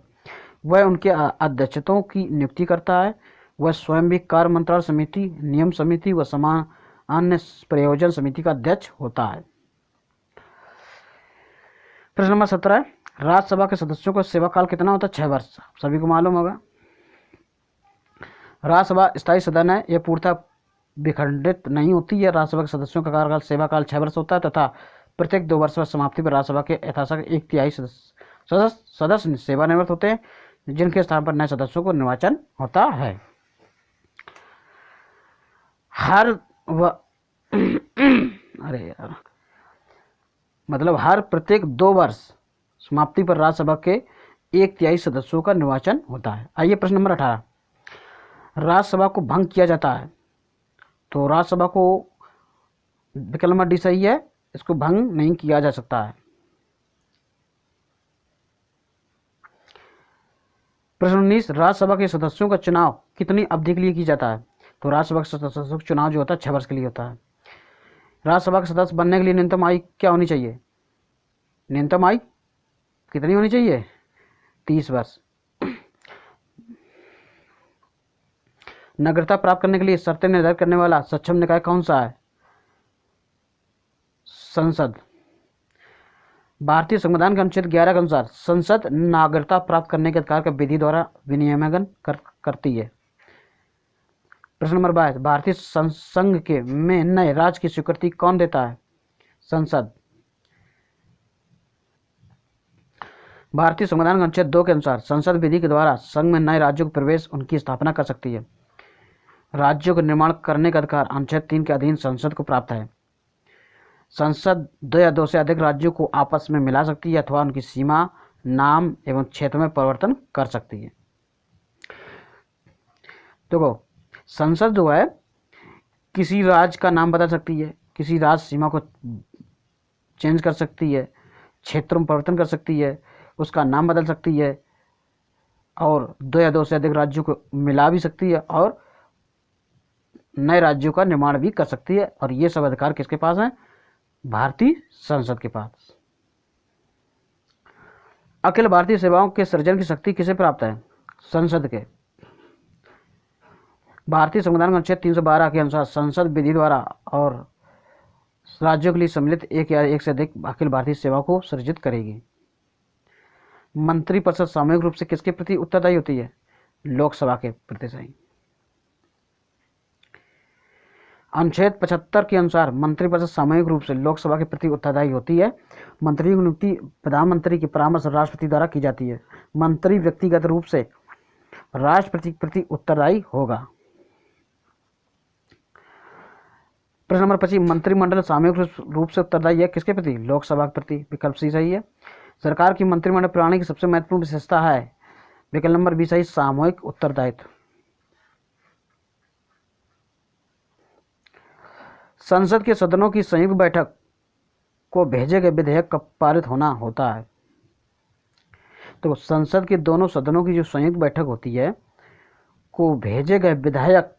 वह उनके अध्यक्षों की नियुक्ति करता है। वह स्वयं भी कार्य मंत्रालय समिति, नियम समिति व समान अन्य प्रयोजन समिति का अध्यक्ष होता है। प्रश्न नंबर 17 है, राज्यसभा के सदस्यों का सेवा काल कितना होता है? 6 वर्ष। सभी को मालूम होगा। राज्यसभा स्थायी सदन है, यह पूर्णतः विखंडित नहीं होती है। राज्यसभा के सदस्यों का कार्यकाल सेवा काल 6 वर्ष होता है तथा प्रत्येक 2 वर्ष पर समाप्ति पर राज्यसभा के यथाशक्ति 1/3 सदस्य सेवानिवृत्त होते हैं, जिनके स्थान पर नए सदस्यों को निर्वाचन होता है। हर प्रत्येक 2 वर्ष समाप्ति पर राज्यसभा के 1/3 सदस्यों का निर्वाचन होता है। आइए प्रश्न नंबर 18, राज्यसभा को भंग किया जाता है तो राज्यसभा को, विकल्प नंबर डी सही है, इसको भंग नहीं किया जा सकता है। प्रश्न 19, राज्यसभा के सदस्यों का चुनाव कितनी अवधि के लिए किया जाता है? तो राज्यसभा के सदस्यों का चुनाव जो होता है 6 वर्ष के लिए होता है। राज्यसभा के सदस्य बनने के लिए न्यूनतम आयु क्या होनी चाहिए? न्यूनतम आयु कितनी होनी चाहिए? 30 वर्ष। नागरिकता प्राप्त करने के लिए शर्तें निर्धारित करने वाला सक्षम निकाय कौन सा है? संसद। भारतीय संविधान के अनुच्छेद 11 के अनुसार संसद नागरिकता प्राप्त करने के अधिकार का विधि द्वारा विनियमन करती है। प्रश्न नंबर 22, भारतीय संघ के में नए राज्य की स्वीकृति कौन देता है? संसद। भारतीय संविधान के अनुच्छेद 2 के अनुसार संसद विधि के द्वारा संघ में नए राज्यों का प्रवेश उनकी स्थापना कर सकती है। राज्यों का निर्माण करने का अधिकार अनुच्छेद 3 के अधीन संसद को प्राप्त है। संसद 2 या 2 से अधिक राज्यों को आपस में मिला सकती है अथवा उनकी सीमा, नाम एवं क्षेत्र में परिवर्तन कर सकती है। देखो, संसद जो है किसी राज्य का नाम बदल सकती है, किसी राज्य सीमा को चेंज कर सकती है, क्षेत्र में परिवर्तन कर सकती है, उसका नाम बदल सकती है, और 2 या 2 से अधिक राज्यों को मिला भी सकती है और नए राज्यों का निर्माण भी कर सकती है। और ये सब अधिकार किसके पास हैं? भारतीय संसद के पास। अखिल भारतीय सेवाओं के सृजन की शक्ति किसे प्राप्त है? संसद के। भारतीय संविधान के अनुच्छेद 312 के अनुसार संसद विधि द्वारा और राज्यों के लिए सम्मिलित एक या एक से अधिक अखिल भारतीय सेवाओं को सृजित करेगी। मंत्रिपरिषद सामूहिक रूप से किसके प्रति उत्तरदायी होती है? लोकसभा के प्रति सही। अनुच्छेद 75 के अनुसार मंत्रिपरिषद सामूहिक रूप से लोकसभा के प्रति उत्तरदायी होती है। मंत्रियों की नियुक्ति प्रधानमंत्री के परामर्श राष्ट्रपति द्वारा की जाती है। मंत्री व्यक्तिगत रूप से राष्ट्रपति के प्रति उत्तरदायी होगा। प्रश्न नंबर 25, मंत्रिमंडल सामूहिक रूप से उत्तरदायी है किसके प्रति? लोकसभा के प्रति। विकल्प सी सही है। सरकार की मंत्रिमंडल प्रणाली की सबसे महत्वपूर्ण विशेषता है? विकल्प नंबर बी सही, सामूहिक उत्तरदायित्व। संसद के सदनों की संयुक्त बैठक को भेजे गए विधेयक कब पारित होना होता है? तो संसद के दोनों सदनों की जो संयुक्त बैठक होती है को भेजे गए विधेयक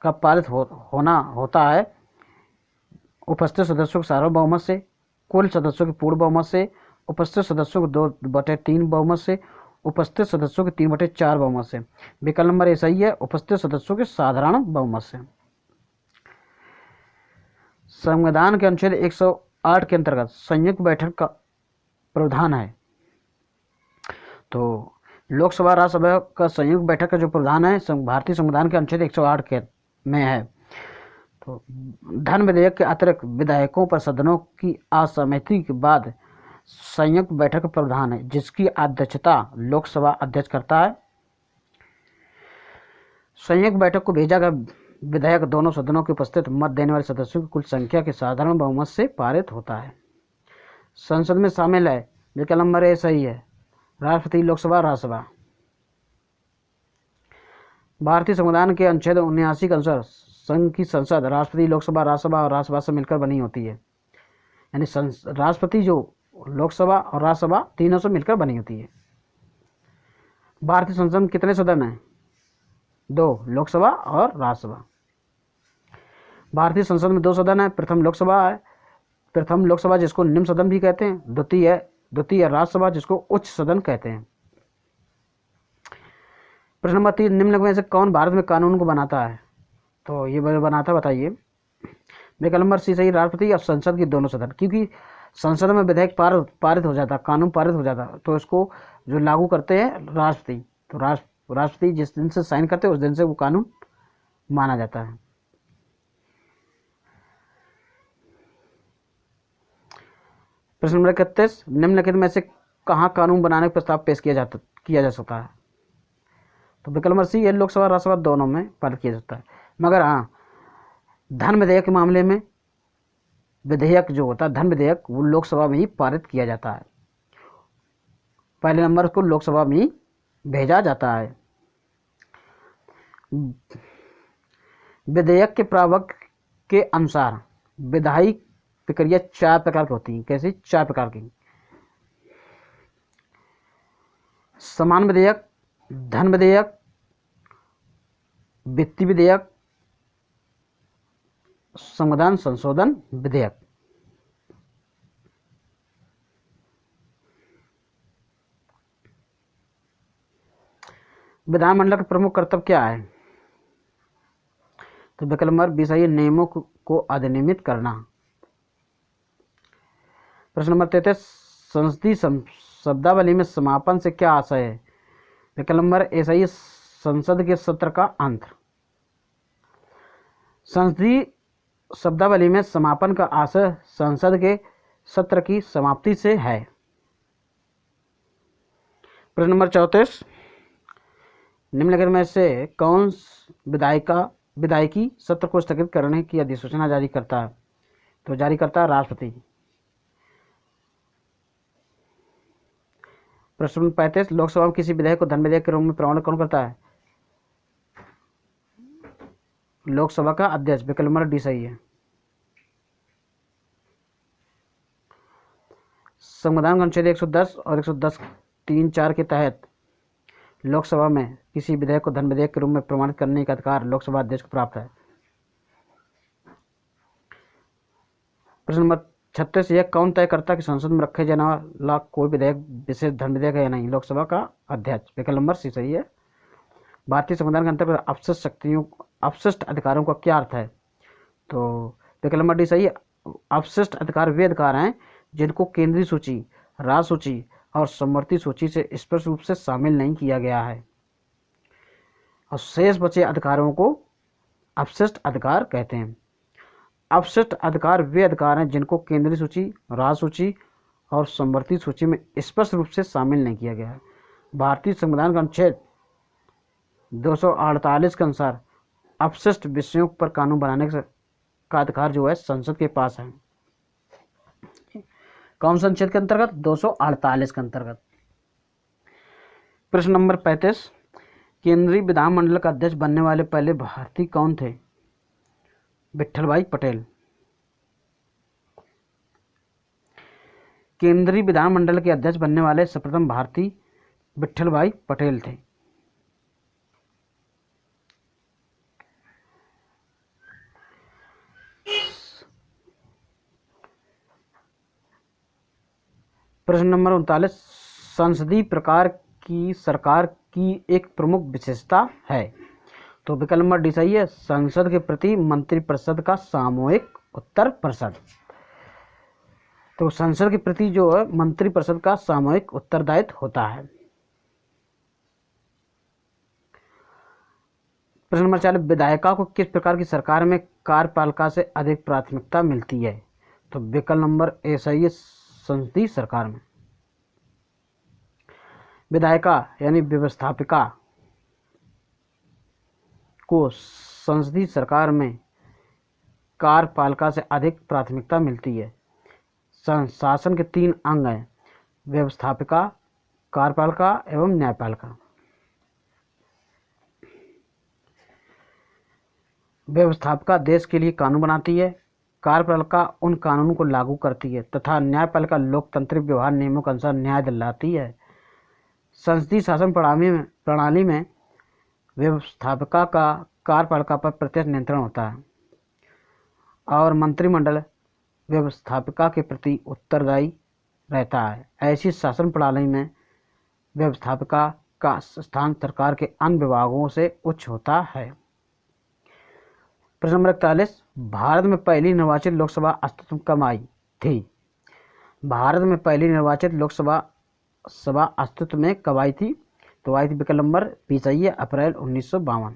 का पारित होना होता है उपस्थित सदस्यों के सार्वभौमत से, कुल सदस्यों के पूर्ण बहुमत से, उपस्थित सदस्यों के 2/3 बहुमत से, उपस्थित सदस्यों के 3/4 बहुमत से। विकल्प नंबर ए सही है, उपस्थित सदस्यों के साधारण बहुमत से। संविधान के अनुच्छेद 108 के अंतर्गत संयुक्त बैठक का प्रावधान है। तो लोकसभा राज्यसभा का संयुक्त बैठक का जो प्रावधान है भारतीय संविधान के अनुच्छेद 108 के में है। तो धन विधेयक के अतिरिक्त विधायकों पर सदनों की असहमति के बाद संयुक्त बैठक का प्रावधान है जिसकी अध्यक्षता लोकसभा अध्यक्ष करता है। संयुक्त बैठक को भेजा गया विधेयक दोनों सदनों के उपस्थित मत देने वाले सदस्यों की कुल संख्या के साधारण बहुमत से पारित होता है। संसद में शामिल है, विकल्प नंबर ए सही है, राष्ट्रपति, लोकसभा, राज्यसभा। भारतीय संविधान के अनुच्छेद 79 के अनुसार संघ की संसद राष्ट्रपति, लोकसभा, राज्यसभा और राज्यसभा से मिलकर बनी होती है। यानी राष्ट्रपति जो लोकसभा और राज्यसभा तीनों से मिलकर बनी होती है। भारतीय संसद में कितने सदन हैं? 2, लोकसभा और राज्यसभा। भारतीय संसद में 2 सदन है। प्रथम लोकसभा जिसको निम्न सदन भी कहते हैं, द्वितीय राज्यसभा जिसको उच्च सदन कहते हैं। प्रश्न नंबर 3, निम्नलिखित में से कौन भारत में कानून को बनाता है? तो ये बनाता, बताइए। विकल्प नंबर सी सही, राष्ट्रपति और संसद की दोनों सदन। क्योंकि संसद में विधेयक पारित हो जाता, कानून पारित हो जाता, तो इसको जो लागू करते हैं राष्ट्रपति। तो राष्ट्रपति जिस दिन से साइन करते हैं उस दिन से वो कानून माना जाता है। प्रश्न नंबर 31, निम्नलिखित में से कहाँ कानून बनाने का प्रस्ताव पेश किया जा सकता है? तो विकल्प नंबर सी है, लोकसभा राज्यसभा दोनों में पारित किया जाता है। मगर हाँ, धन विधेयक के मामले में विधेयक जो होता है धन विधेयक वो लोकसभा में ही पारित किया जाता है। पहले नंबर को लोकसभा में ही भेजा जाता है। विधेयक के प्रावधान के अनुसार विधायी प्रक्रिया 4 प्रकार की होती है। कैसी? 4 प्रकार की। समान विधेयक, धन विधेयक, वित्तीय विधेयक, संविधान संशोधन विधेयक। विधानमंडल का प्रमुख कर्तव्य क्या है? तो विकल्प नंबर बी सही है, नियमों को अधिनियमित करना। प्रश्न नंबर 33, संसदीय शब्दावली में समापन से क्या आशय है? विकल्प नंबर ए सही है, संसद के सत्र का अंत। संसदीय शब्दावली में समापन का आशय संसद के सत्र की समाप्ति से है। प्रश्न नंबर 34, निम्नलिखित में से कौन विधायिकी सत्र को स्थगित करने की अधिसूचना जारी करता है? तो जारी करता है राष्ट्रपति। प्रश्न नंबर 35, लोकसभा में किसी विधेयक को धन विधेयक के रूप में प्रमाणित कौन करता है? लोकसभा का अध्यक्ष। विकल्प नंबर डी सही है। संविधान का अनुच्छेद 110 और 110(3)(4) के तहत लोकसभा में किसी विधेयक को धन विधेयक के रूप में प्रमाणित करने का अधिकार लोकसभा अध्यक्ष को प्राप्त है। प्रश्न नंबर 36, यह कौन तय करता है कि संसद में रखे जाने वाला कोई विधेयक विशेष धन विधेयक है या नहीं? लोकसभा का अध्यक्ष। विकल्प नंबर सी सही है। भारतीय संविधान के अंतर्गत अपशिष्ट अधिकारों का क्या अर्थ है? तो विकल्प नंबर डी सही है। अपशिष्ट अधिकार वे अधिकार हैं जिनको केंद्रीय सूची, राज्य सूची और समवर्ती सूची से स्पष्ट रूप से शामिल नहीं किया गया है, और शेष बचे अधिकारों को अपशिष्ट अधिकार कहते हैं। अपशिष्ट अधिकार वे अधिकार हैं जिनको केंद्रीय सूची, राज्य सूची और समवर्ती सूची में स्पष्ट रूप से शामिल नहीं किया गया है। भारतीय संविधान का अनुच्छेद 248 के अनुसार अपशिष्ट विषयों पर कानून बनाने का अधिकार जो है संसद के पास है। कौन सा अनुच्छेद के अंतर्गत? 248 के अंतर्गत। प्रश्न नंबर 35, केंद्रीय विधानमंडल का अध्यक्ष बनने वाले पहले भारतीय कौन थे? विट्ठल भाई पटेल। केंद्रीय विधानमंडल के अध्यक्ष बनने वाले सर्वप्रथम भारतीय विट्ठल भाई पटेल थे। प्रश्न नंबर 39, संसदीय प्रकार की सरकार की एक प्रमुख विशेषता है। तो विकल्प नंबर डी सही है, संसद के प्रति मंत्रिपरिषद का सामूहिक उत्तर परिषद। तो संसद के प्रति जो है मंत्रिपरिषद का सामूहिक उत्तरदायित्व होता है। प्रश्न नंबर 40, विधायिका को किस प्रकार की सरकार में कार्यपालिका से अधिक प्राथमिकता मिलती है? तो विकल्प नंबर ए सही है, संसदीय सरकार में। विधायिका यानी व्यवस्थापिका को संसदीय सरकार में कार्यपालिका से अधिक प्राथमिकता मिलती है। शासन के 3 अंग हैं, व्यवस्थापिका, कार्यपालिका एवं न्यायपालिका। व्यवस्थापिका देश के लिए कानून बनाती है, कार्यपालिका उन कानूनों को लागू करती है तथा न्यायपालिका लोकतांत्रिक व्यवहार नियमों के अनुसार न्याय दिलाती है। संसदीय शासन प्रणाली में व्यवस्थापिका का कार्यपालिका पर प्रत्यक्ष नियंत्रण होता है और मंत्रिमंडल व्यवस्थापिका के प्रति उत्तरदायी रहता है। ऐसी शासन प्रणाली में व्यवस्थापिका का स्थान सरकार के अन्य विभागों से उच्च होता है। प्रश्न नंबर 41, भारत में पहली निर्वाचित लोकसभा अस्तित्व में कब आई थी? भारत में पहली निर्वाचित लोकसभा अस्तित्व में कब आई थी? तो आई थी विकल्प नंबर बी सही है, अप्रैल 1952।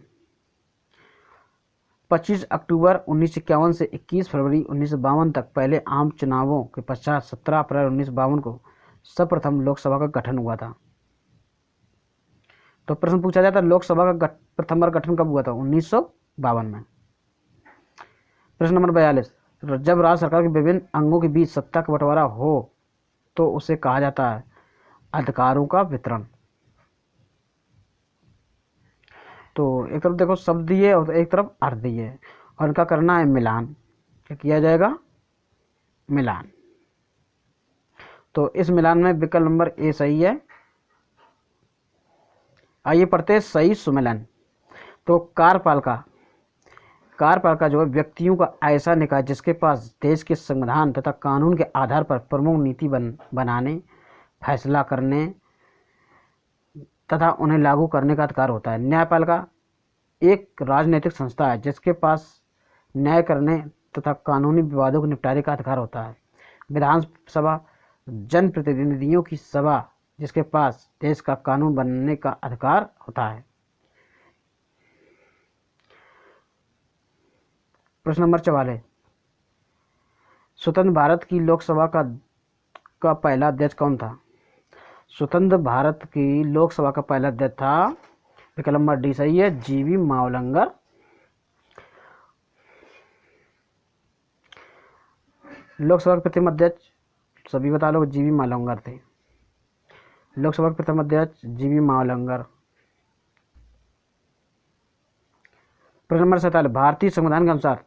25 अक्टूबर 1951 से 21 फरवरी 1952 तक पहले आम चुनावों के पश्चात 17 अप्रैल 1952 को सर्वप्रथम लोकसभा का गठन हुआ था। तो प्रश्न पूछा जाता है लोकसभा का प्रथम बार गठन कब हुआ था? 1952 में। प्रश्न नंबर 42, जब राज्य सरकार के विभिन्न अंगों के बीच सत्ता का बंटवारा हो तो उसे कहा जाता है अधिकारों का वितरण। तो एक तरफ देखो शब्द दिए और एक तरफ अर्थ दिए और इनका करना है मिलान। क्या किया जाएगा? मिलान। तो इस मिलान में विकल्प नंबर ए सही है। आइए पढ़ते हैं सही सुमेलन। तो कार्यपालिका जो है व्यक्तियों का ऐसा निकाय जिसके पास देश के संविधान तथा कानून के आधार पर प्रमुख नीति बनाने, फैसला करने तथा उन्हें लागू करने का अधिकार होता है। न्यायपालिका एक राजनीतिक संस्था है जिसके पास न्याय करने तथा कानूनी विवादों के निपटारे का अधिकार होता है। विधानसभा जनप्रतिनिधियों की सभा जिसके पास देश का कानून बनने का अधिकार होता है। प्रश्न नंबर 44, स्वतंत्र भारत की लोकसभा का पहला अध्यक्ष कौन था? स्वतंत्र भारत की लोकसभा का पहला अध्यक्ष था विकल्प नंबर डी सही है, जीवी मावलंकर। लोकसभा के प्रथम अध्यक्ष सभी बता लो, जीवी मावलंकर थे। लोकसभा के प्रथम अध्यक्ष जीवी मावलंकर। प्रश्न नंबर 47, भारतीय संविधान के अनुसार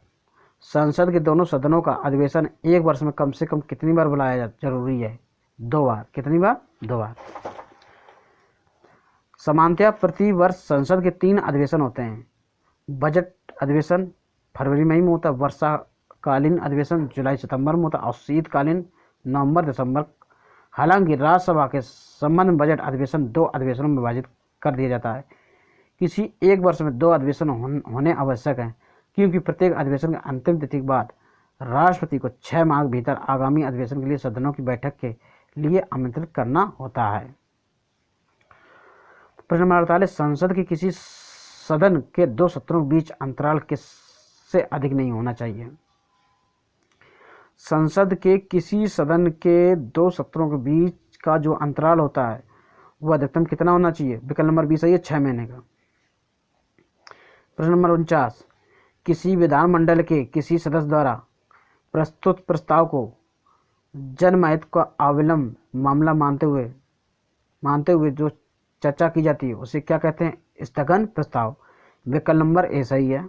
संसद के दोनों सदनों का अधिवेशन एक वर्ष में कम से कम कितनी बार बुलाया जरूरी है? 2 बार। कितनी बार? 2 बार। सामान्यतः प्रति वर्ष संसद के 3 अधिवेशन होते हैं। बजट अधिवेशन फरवरी मई में होता है, वर्षाकालीन अधिवेशन जुलाई सितंबर में होता है और शीतकालीन नवंबर दिसंबर। हालांकि राज्यसभा के संबंध में बजट अधिवेशन 2 अधिवेशनों में विभाजित कर दिया जाता है। किसी एक वर्ष में 2 अधिवेशन होने आवश्यक हैं क्योंकि प्रत्येक अधिवेशन के अंतिम तिथि के बाद राष्ट्रपति को 6 माह के भीतर आगामी अधिवेशन के लिए सदनों की बैठक के लिए आमंत्रित करना होता है। प्रश्न नंबर 48, संसद के किसी सदन के 2 सत्रों के बीच अंतराल किससे अधिक नहीं होना चाहिए? संसद के किसी सदन के 2 सत्रों के बीच का जो अंतराल होता है वो अधिकतम कितना होना चाहिए? विकल्प नंबर बी सही है, 6 महीने का। प्रश्न नंबर 49, किसी विधानमंडल के किसी सदस्य द्वारा प्रस्तुत प्रस्ताव को जनमत का अविलंब मामला मानते हुए जो चर्चा की जाती है उसे क्या कहते हैं? स्थगन प्रस्ताव। विकल्प नंबर ए सही है।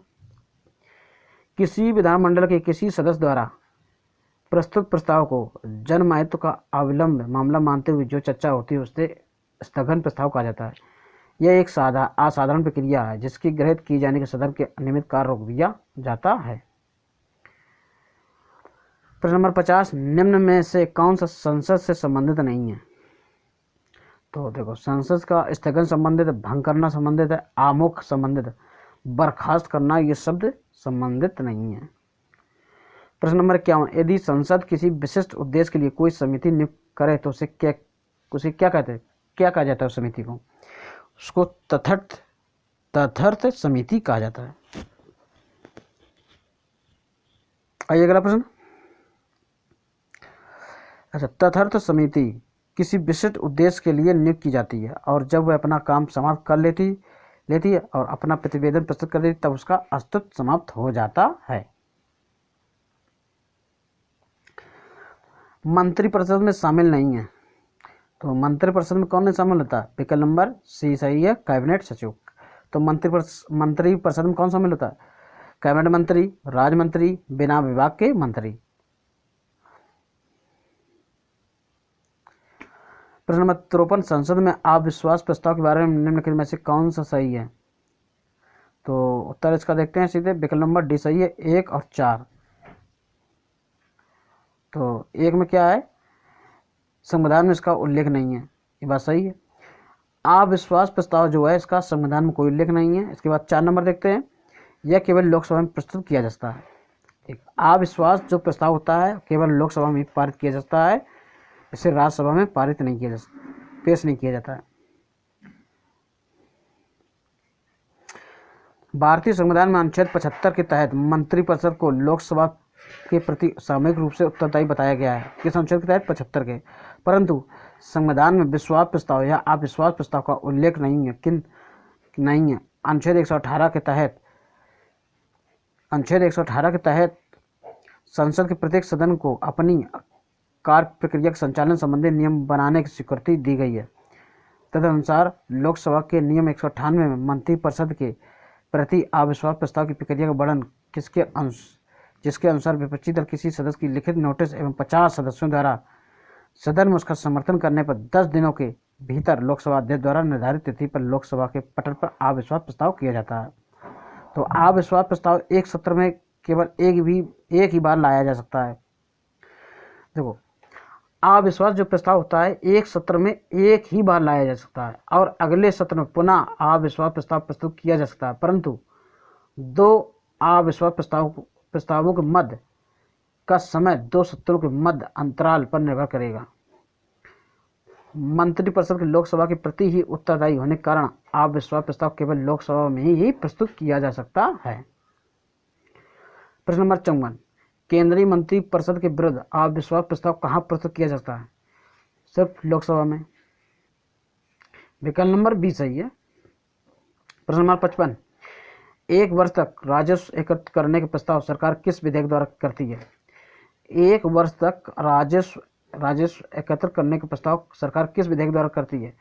किसी विधानमंडल के किसी सदस्य द्वारा प्रस्तुत प्रस्ताव को जनमत का अविलंब मामला मानते हुए जो चर्चा होती है उसे स्थगन प्रस्ताव कहा जाता है। यह एक असाधारण प्रक्रिया है जिसकी गृहीत की जाने के सदन के अनियमित कार्य रोक दिया जाता है। प्रश्न नंबर 50, निम्न में से कौन सा संसद से संबंधित नहीं है? तो देखो, संसद का स्थगन संबंधित, भंग करना संबंधित है, आमुख संबंधित, बर्खास्त करना ये शब्द संबंधित नहीं है। प्रश्न नंबर 51, यदि संसद किसी विशिष्ट उद्देश्य के लिए कोई समिति नियुक्त करे तो उसे क्या कहते हैं? क्या कहा जाता है उस समिति को? उसको तथर्थ समिति कहा जाता है। आइए अगला प्रश्न। अच्छा, तथर्थ समिति किसी विशिष्ट उद्देश्य के लिए नियुक्त की जाती है और जब वह अपना काम समाप्त कर लेती है और अपना प्रतिवेदन प्रस्तुत कर देती तब उसका अस्तित्व समाप्त हो जाता है। मंत्रिपरिषद में शामिल नहीं है, तो मंत्रिपरिषद में कौन नहीं शामिल होता है? विकल्प नंबर सी सही है, कैबिनेट सचिव। तो मंत्रिपरिषद में कौन शामिल होता है? कैबिनेट मंत्री, राज्य मंत्री, बिना विभाग के मंत्री। प्रश्न नंबर 53, संसद में अविश्वास प्रस्ताव के बारे में निम्नलिखित में से कौन सा सही है? तो उत्तर इसका देखते हैं सीधे। विकल्प नंबर डी सही है, 1 और 4। तो 1 में क्या है? संविधान में इसका उल्लेख नहीं है, ये बात सही है। अविश्वास प्रस्ताव जो है इसका संविधान में कोई उल्लेख नहीं है। इसके बाद 4 नंबर देखते हैं, यह केवल लोकसभा में प्रस्तुत किया जा सकता है। एक अविश्वास जो प्रस्ताव होता है केवल लोकसभा में पारित किया जा सकता है, इसे राज्यसभा में पारित नहीं किया पेश नहीं किया जाता है। भारतीय संविधान में अनुच्छेद 75 के तहत मंत्रिपरिषद को लोकसभा के प्रति सामूहिक रूप से उत्तरदायी बताया गया है। किस अनुच्छेद के तहत? 75 के। परंतु संविधान में विश्वास प्रस्ताव या अविश्वास प्रस्ताव का उल्लेख नहीं है। अनुच्छेद 118 के तहत संसद के प्रत्येक सदन को अपनी कार्य प्रक्रिया के संचालन संबंधी नियम बनाने की स्वीकृति दी गई है। तदनुसार लोकसभा के नियम 198 में मंत्रिपरिषद के प्रति अविश्वास प्रस्ताव की प्रक्रिया का वर्णन जिसके अनुसार विपक्षी दल किसी सदस्य की लिखित नोटिस एवं 50 सदस्यों द्वारा सदन में उसका समर्थन करने पर 10 दिनों के भीतर लोकसभा अध्यक्ष द्वारा निर्धारित तिथि पर लोकसभा के पटल पर अविश्वास प्रस्ताव किया जाता है। तो अविश्वास प्रस्ताव एक सत्र में केवल एक ही बार लाया जा सकता है। देखो, अविश्वास जो प्रस्ताव होता है एक सत्र में एक ही बार लाया जा सकता है और अगले सत्र में पुनः अविश्वास प्रस्ताव प्रस्तुत किया जा सकता है, परंतु 2 अविश्वास प्रस्तावों के मध्य का समय 2 सत्रों के मध्य अंतराल पर निर्भर करेगा। मंत्रिपरिषद के लोकसभा के प्रति ही उत्तरदायी होने के कारण अविश्वास प्रस्ताव केवल लोकसभा में ही प्रस्तुत किया जा सकता है। प्रश्न नंबर 54, केंद्रीय मंत्रिपरिषद के विरुद्ध अविश्वास प्रस्ताव कहाँ प्रस्तुत किया जाता है? सिर्फ लोकसभा में। विकल्प नंबर बी सही है। प्रश्न नंबर 55, 1 वर्ष तक राजस्व एकत्र करने के प्रस्ताव सरकार किस विधेयक द्वारा करती है? 1 वर्ष तक राजस्व एकत्र करने के प्रस्ताव सरकार किस विधेयक द्वारा करती है?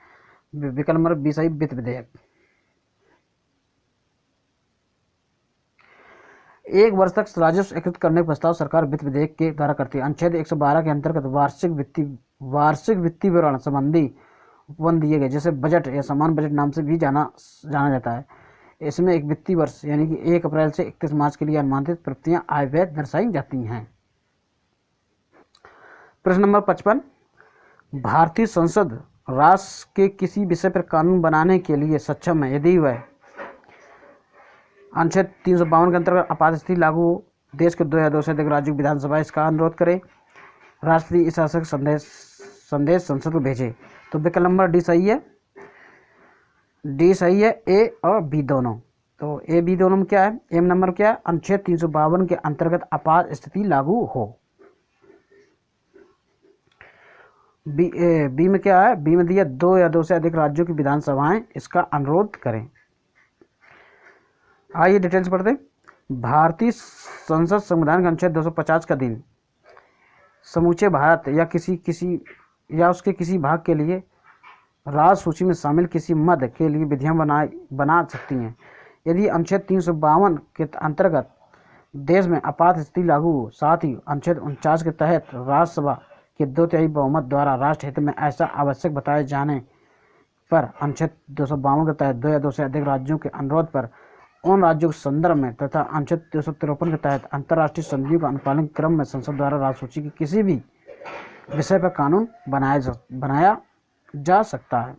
विकल्प नंबर बी सही, वित्त विधेयक। 1 वर्ष तक राजस्व एकत्रित करने का प्रस्ताव सरकार वित्त विधेयक के द्वारा करती है। अनुच्छेद 112 के अंतर्गत वार्षिक वित्तीय विवरण संबंधी उपबंध दिए गए, जिसे बजट या समान बजट नाम से भी जाना जाता है। इसमें एक वित्तीय वर्ष यानी कि 1 अप्रैल से 31 मार्च के लिए अनुमानित प्राप्तियां आय व्यय दर्शाई जाती हैं। प्रश्न नंबर 55, भारतीय संसद राष्ट्र के किसी विषय पर कानून बनाने के लिए सक्षम है यदि वह अनुच्छेद 352 के अंतर्गत आपात स्थिति लागू हो, देश के 2 या 2 से अधिक राज्यों की विधानसभा इसका अनुरोध करे, राष्ट्रपति इस आशय का संदेश संसद को भेजे। तो विकल्प नंबर डी सही है, ए और बी दोनों। तो ए बी दोनों में क्या है? ए नंबर क्या है? अनुच्छेद 352 के अंतर्गत आपात स्थिति लागू हो। बी में क्या है? बी में दिया 2 या 2 से अधिक राज्यों की विधानसभाएं इसका अनुरोध करें। आइए डिटेल्स पढ़ते हैं। भारतीय संसद संविधान के अनुच्छेद 250 का दिन समूचे भारत या उसके किसी भाग के लिए राज सूची में शामिल किसी मद के लिए विधियां बना सकती हैं। यदि अनुच्छेद 352 के अंतर्गत देश में आपात स्थिति लागू हो, साथ ही अनुच्छेद 49 के तहत राज्यसभा के 2/3 बहुमत द्वारा राष्ट्र हित में ऐसा आवश्यक बताए जाने पर अनुच्छेद 252 के तहत 2 या 2 से अधिक राज्यों के अनुरोध पर उन राज्यों के संदर्भ में तथा अनुच्छेद 253 के तहत अंतर्राष्ट्रीय संधियों का अनुपालन क्रम में संसद द्वारा राज्य सूची के किसी भी विषय पर कानून बनाया जा सकता है।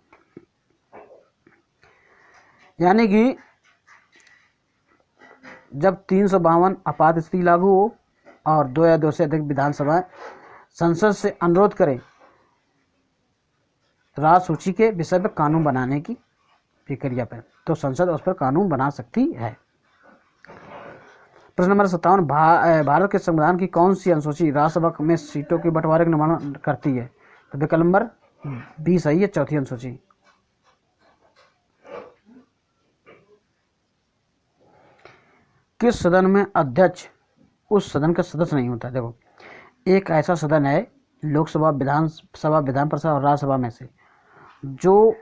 यानी कि जब 352 आपात स्थिति लागू हो और 2 या 2 से अधिक विधानसभाएं संसद से अनुरोध करें राज्य सूची के विषय पर कानून बनाने की प्रक्रिया पर, तो संसद उस पर कानून बना सकती है। प्रश्न नंबर 57, भारत के संविधान की कौन सी अनुसूची राज्यसभा में सीटों के बंटवारे का निर्माण करती है? तो विकल्प नंबर 20 सही है, चौथी अनुसूची। किस सदन में अध्यक्ष उस सदन का सदस्य नहीं होता? देखो, एक ऐसा सदन है लोकसभा, विधानसभा, विधान परिषद और राज्यसभा में से जो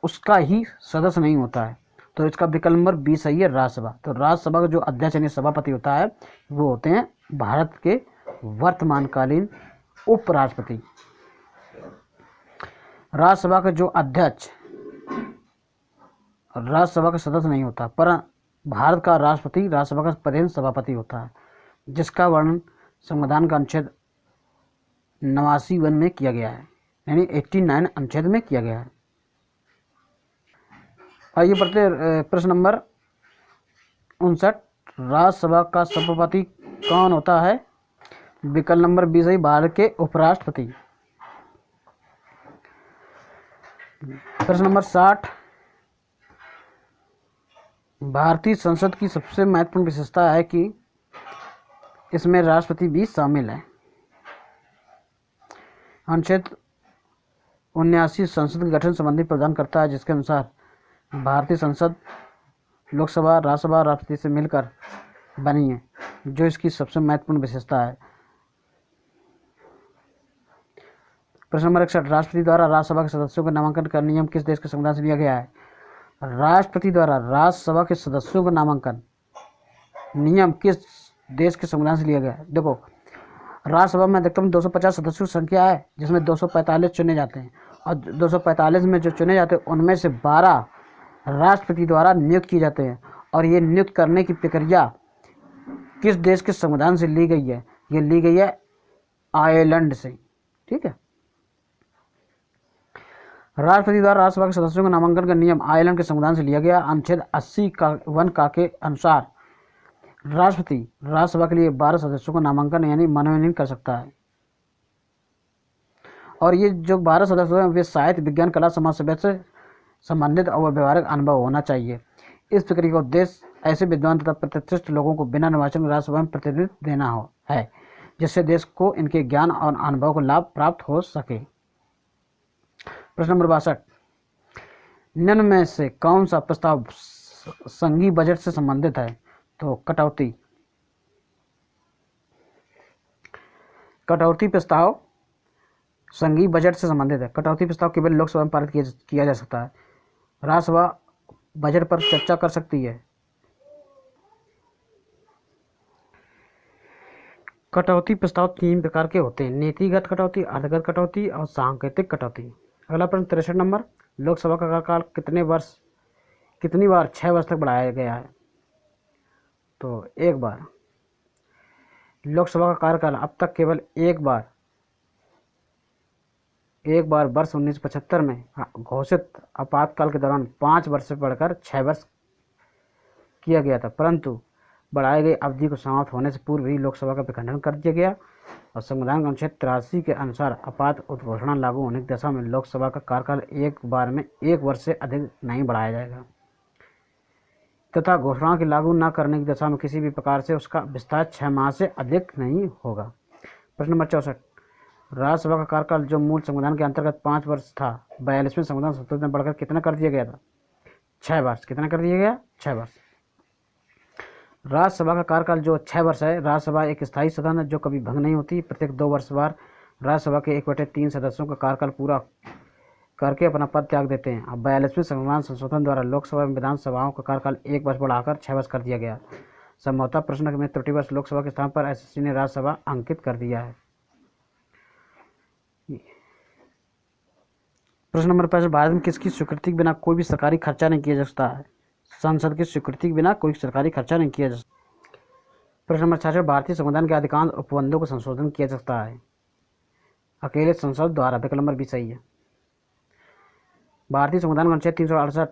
उसका ही सदस्य नहीं होता है, तो इसका विकल्प नंबर 20 सही है, राज्यसभा। तो राज्यसभा का जो अध्यक्ष यानी सभापति होता है वो होते हैं भारत के वर्तमानकालीन उपराष्ट्रपति। राज्यसभा का जो अध्यक्ष राज्यसभा का सदस्य नहीं होता, पर भारत का राष्ट्रपति राज्यसभा का प्रधान सभापति होता है, जिसका वर्णन संविधान का अनुच्छेद 89 में किया गया है, यानी 89 अनुच्छेद में किया गया है। आइए पढ़ते प्रश्न नंबर 59, राज्यसभा का सभापति कौन होता है? विकल्प नंबर 20 सही, भारत के उपराष्ट्रपति। प्रश्न नंबर 60, भारतीय संसद की सबसे महत्वपूर्ण विशेषता है कि इसमें राष्ट्रपति भी शामिल है। अनुच्छेद 79 संसद के गठन संबंधी प्रावधान करता है, जिसके अनुसार भारतीय संसद लोकसभा, राज्यसभा, राष्ट्रपति से मिलकर बनी है, जो इसकी सबसे महत्वपूर्ण विशेषता है। प्रश्न नंबर 61, राष्ट्रपति द्वारा राज्यसभा के सदस्यों का नामांकन का नियम किस देश के संविधान से लिया गया है? राष्ट्रपति द्वारा राज्यसभा के सदस्यों का नामांकन नियम किस देश के संविधान से लिया गया है? देखो, राज्यसभा में अधिकतम 250 सदस्यों की संख्या है, जिसमें 245 चुने जाते हैं, और 245 में जो चुने जाते हैं उनमें से 12 राष्ट्रपति द्वारा नियुक्त किए जाते हैं। और ये नियुक्त करने की प्रक्रिया किस देश के संविधान से ली गई है? ये ली गई है आयरलैंड से। ठीक है, राष्ट्रपति द्वारा राज्यसभा के सदस्यों के नामांकन का नियम आयरलैंड के संविधान से लिया गया। अनुच्छेद 80 के अनुसार राष्ट्रपति राज्यसभा के लिए 12 सदस्यों का नामांकन यानी मनोनयन कर सकता है। और ये जो 12 सदस्य हैं वे साहित्य, विज्ञान, कला, समाज सेवा से संबंधित और व्यवहारिक अनुभव होना चाहिए। इस प्रक्रिया का उद्देश्य ऐसे विद्वान तथा प्रतिष्ठित लोगों को बिना निर्वाचन राज्यसभा में प्रतिनिधित्व देना है, जिससे देश को इनके ज्ञान और अनुभव का लाभ प्राप्त हो सके। प्रश्न नंबर 62, निम्न में से कौन सा प्रस्ताव संघीय बजट से संबंधित है? तो कटौती प्रस्ताव संघीय बजट से संबंधित है। कटौती प्रस्ताव केवल लोकसभा में पारित किया जा सकता है। राज्यसभा बजट पर चर्चा कर सकती है। कटौती प्रस्ताव 3 प्रकार के होते हैं: नीतिगत कटौती, अर्थगत कटौती और सांकेतिक कटौती। अगला प्रश्न 63 नंबर, लोकसभा का कार्यकाल कितनी बार 6 वर्ष तक बढ़ाया गया है? तो एक बार। लोकसभा का कार्यकाल अब तक केवल एक बार वर्ष 1975 में घोषित आपातकाल के दौरान 5 वर्ष से बढ़कर 6 वर्ष किया गया था, परंतु बढ़ाई गई अवधि को समाप्त होने से पूर्व ही लोकसभा का विखंडन कर दिया गया और संविधान का अनुच्छेद 83 के अनुसार आपात उद्घोषणा लागू होने की दशा में लोकसभा का कार्यकाल एक बार में 1 वर्ष से अधिक नहीं बढ़ाया जाएगा तथा घोषणा की लागू न करने की दशा में किसी भी प्रकार से उसका विस्तार 6 माह से अधिक नहीं होगा। प्रश्न नंबर 64, राज्यसभा का कार्यकाल जो मूल संविधान के अंतर्गत 5 वर्ष था 42वें संविधान संशोधन में बढ़कर कितना कर दिया गया था? 6 वर्ष। कितना कर दिया गया? 6 वर्ष। राज्यसभा का कार्यकाल जो 6 वर्ष है। राज्यसभा एक स्थायी सदन है जो कभी भंग नहीं होती। प्रत्येक 2 वर्ष बाद राज्यसभा के 1/3 सदस्यों का कार्यकाल पूरा करके अपना पद त्याग देते हैं। अब 42वें संविधान संशोधन द्वारा लोकसभा एवं विधानसभाओं का कार्यकाल 1 वर्ष बढ़ाकर 6 वर्ष कर दिया गया। संभवतः प्रश्न में त्रुटिवश लोकसभा के स्थान पर एसएससी ने राज्यसभा अंकित कर दिया है। प्रश्न नंबर 5, भारत में किसकी स्वीकृति के बिना कोई भी सरकारी खर्चा नहीं किया जा सकता है? संसद की स्वीकृति के बिना कोई सरकारी खर्चा नहीं किया जा सकता। प्रश्न नंबर 66, भारतीय संविधान के अधिकांश उपबंधों को संशोधन किया जा सकता है अकेले संसद द्वारा। विकल्प नंबर बी सही है। भारतीय संविधान का अनुच्छेद 368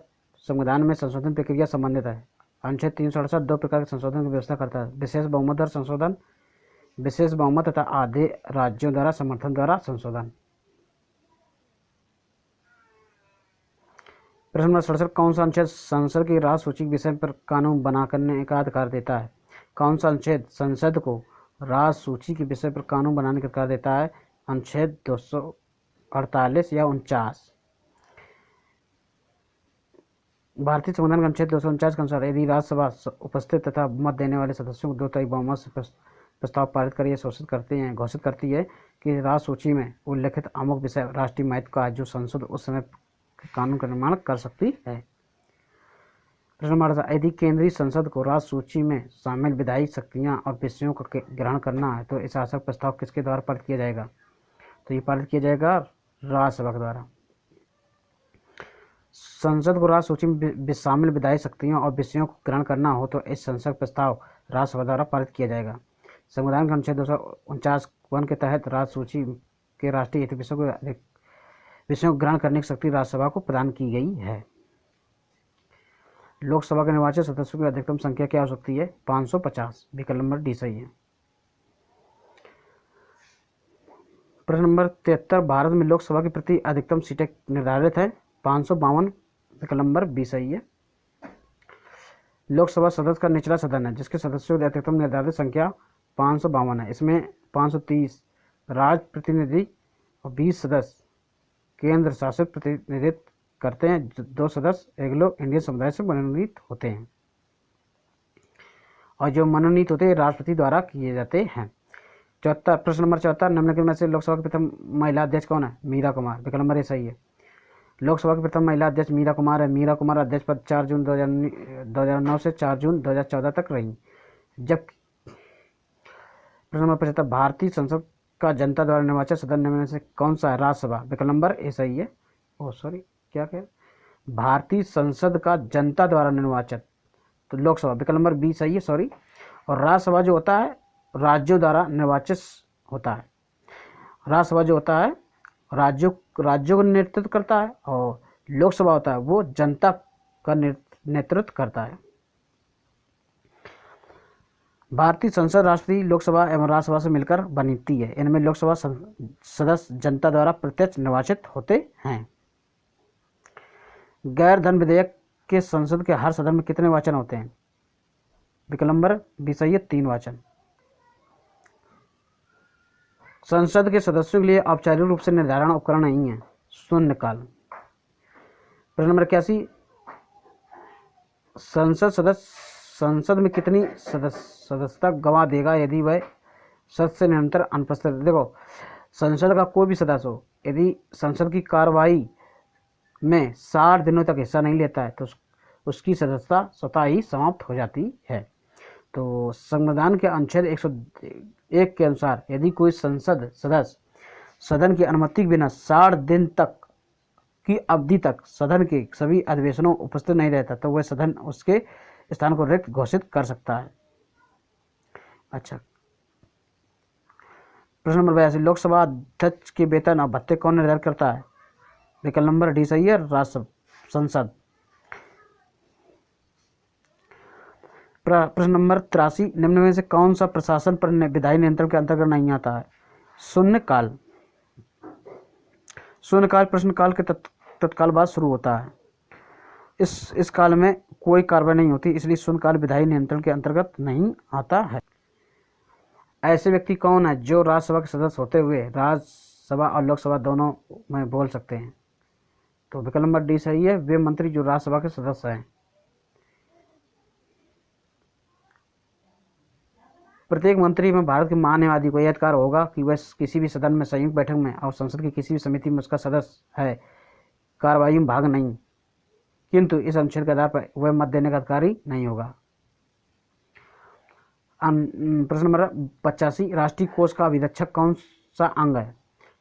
संविधान में संशोधन प्रक्रिया संबंधित है। अनुच्छेद 368 2 प्रकार के संशोधन की व्यवस्था करता है: विशेष बहुमत द्वारा संशोधन, विशेष बहुमत तथा आधे राज्यों द्वारा समर्थन द्वारा संशोधन। प्रश्न नंबर 67, कौन सा अनुच्छेद संसद की राष्ट्र सूची के विषय पर कानून बना करने का अधिकार देता है? कौन सा अनुच्छेद संसद को राष्ट्र सूची के विषय पर कानून बनाने का अधिकार देता है? अनुच्छेद 248 या 49। भारतीय संविधान के अनुच्छेद 249 के अनुसार यदि राज्यसभा उपस्थित तथा मत देने वाले सदस्यों को 2/3 बहुमत से प्रस्ताव पारित कर घोषित करती है कि राष्ट्र सूची में उल्लेखित अमुक विषय राष्ट्रीय महत्व का है, जो संसद उस समय कानून का निर्माण कर सकती है। प्रश्न नंबर 8, यदि केंद्रीय संसद को राष्ट्र सूची में शामिल विधायी शक्तियां और विषयों का ग्रहण करना है तो इस आवश्यक प्रस्ताव किसके द्वारा पारित किया जाएगा? तो ये पारित किया जाएगा राज्यसभा के द्वारा। संसद को राष्ट्र सूची में शामिल विधायी शक्तियों और विषयों को ग्रहण करना हो तो इस संसद प्रस्ताव राज्यसभा द्वारा पारित किया जाएगा। संविधान के अनुच्छेद 249 के तहत राष्ट्र सूची के राष्ट्रीय हित विषयों को ग्रहण करने की शक्ति राज्यसभा को प्रदान की गई है। लोकसभा के निर्वाचित सदस्यों की अधिकतम संख्या क्या हो सकती है? 550। विकल्प नंबर डी सही है। प्रश्न नंबर 73, भारत में लोकसभा की प्रति अधिकतम सीटें निर्धारित है 552। विकल्प नंबर बी सही है। लोकसभा सदस्य का निचला सदन है जिसके सदस्यों की अधिकतम निर्धारित संख्या 552 है। इसमें 530 राज्य प्रतिनिधि और 20 सदस्य केंद्र शासित प्रतिनिधित्व करते हैं। 2 सदस्य एंग्लो इंडियन समुदाय से मनोनीत होते हैं और जो मनोनीत होते हैं राष्ट्रपति द्वारा किए जाते हैं। 74, प्रश्न नंबर 74, निम्नलिखित में से लोकसभा की प्रथम महिला अध्यक्ष कौन है? मीरा कुमार। विकल्प नंबर ए सही है। लोकसभा की प्रथम महिला अध्यक्ष मीरा कुमार है। मीरा कुमार अध्यक्ष पद 4 जून 2009 से 4 जून 2014 तक रही। जबकि प्रश्न नंबर 75, भारतीय संसद का जनता द्वारा निर्वाचित सदन निम्न में से कौन सा है? राज्यसभा। विकल्प नंबर ए सही है। क्या कह भारतीय संसद का जनता द्वारा निर्वाचित, तो लोकसभा। विकल्प नंबर बी सही है। और राज्यसभा जो होता है राज्यों द्वारा निर्वाचित होता है। राज्यसभा जो होता है राज्यों का नेतृत्व करता है और लोकसभा होता है वो जनता का नेतृत्व करता है। भारतीय संसद राष्ट्रपति, लोकसभा एवं राज्यसभा से मिलकर बनती है। इनमें लोकसभा सदस्य जनता द्वारा प्रत्यक्ष निर्वाचित होते हैं। गैर धन विधेयक के संसद के हर सदन में कितने वाचन होते हैं? विकल्प नंबर बी सही है, 3 वाचन। संसद के सदस्यों के लिए औपचारिक रूप से निर्धारण उपकरण नहीं है। शून्यकाल। प्रश्न नंबर 81, संसद में कितनी सदस्यता गंवा देगा यदि वह सदस्य से निरंतर अनुपस्थित। देखो, संसद का कोई भी सदस्य हो यदि संसद की कार्यवाही में 60 दिनों तक हिस्सा नहीं लेता है तो उसकी सदस्यता स्वतः ही समाप्त हो जाती है। तो संविधान के अनुच्छेद 101 के अनुसार यदि कोई संसद सदस्य सदन की अनुमति के बिना 60 दिन तक की अवधि तक सदन के सभी अधिवेशनों उपस्थित नहीं रहता तो वह सदन उसके स्थान को रिक्त घोषित कर सकता है। अच्छा, प्रश्न नंबर 82, लोकसभा अध्यक्ष के वेतन और भत्ते कौन निर्धारित करता है? विकल्प नंबर डी सही है, संसद। प्रश्न नंबर 83, निम्न में से कौन सा प्रशासन पर विधायी नियंत्रण के अंतर्गत नहीं आता है? शून्यकाल। शून्यकाल प्रश्नकाल के तत्काल बाद शुरू होता है। इस काल में कोई कार्रवाई नहीं होती, इसलिए शून्यकाल विधायी नियंत्रण के अंतर्गत नहीं आता है। ऐसे व्यक्ति कौन है जो राज्यसभा के सदस्य होते हुए राज्यसभा और लोकसभा दोनों में बोल सकते हैं? तो विकल्प नंबर डी सही है, वे मंत्री जो राज्यसभा के सदस्य हैं। प्रत्येक मंत्री में भारत के महान्यायवादी को यह अधिकार होगा कि वह किसी भी सदन में, संयुक्त बैठक में और संसद की किसी भी समिति में उसका सदस्य है, कार्रवाई में भाग नहीं, किंतु इस अनुच्छेद के आधार पर वह मत देने का अधिकारी नहीं होगा। प्रश्न नंबर 85, राष्ट्रीय कोष का अभिरक्षक कौन सा अंग है?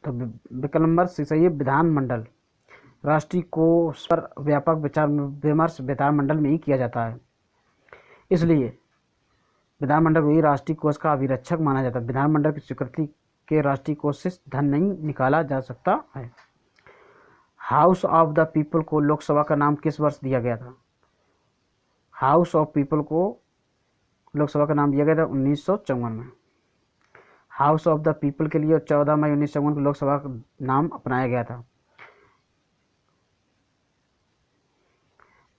तो विकल्प नंबर सी सही है, विधानमंडल। राष्ट्रीय कोष पर व्यापक विचार विमर्श विधानमंडल में ही किया जाता है, इसलिए विधानमंडल को ही राष्ट्रीय कोष का अभिरक्षक माना जाता है। विधानमंडल की स्वीकृति के राष्ट्रीय कोष से धन नहीं निकाला जा सकता है। हाउस ऑफ द पीपल को लोकसभा का नाम किस वर्ष दिया गया था? हाउस ऑफ पीपल को लोकसभा का नाम दिया गया था 1954 में। हाउस ऑफ द पीपल के लिए 14 मई 1954 को लोकसभा का नाम अपनाया गया था।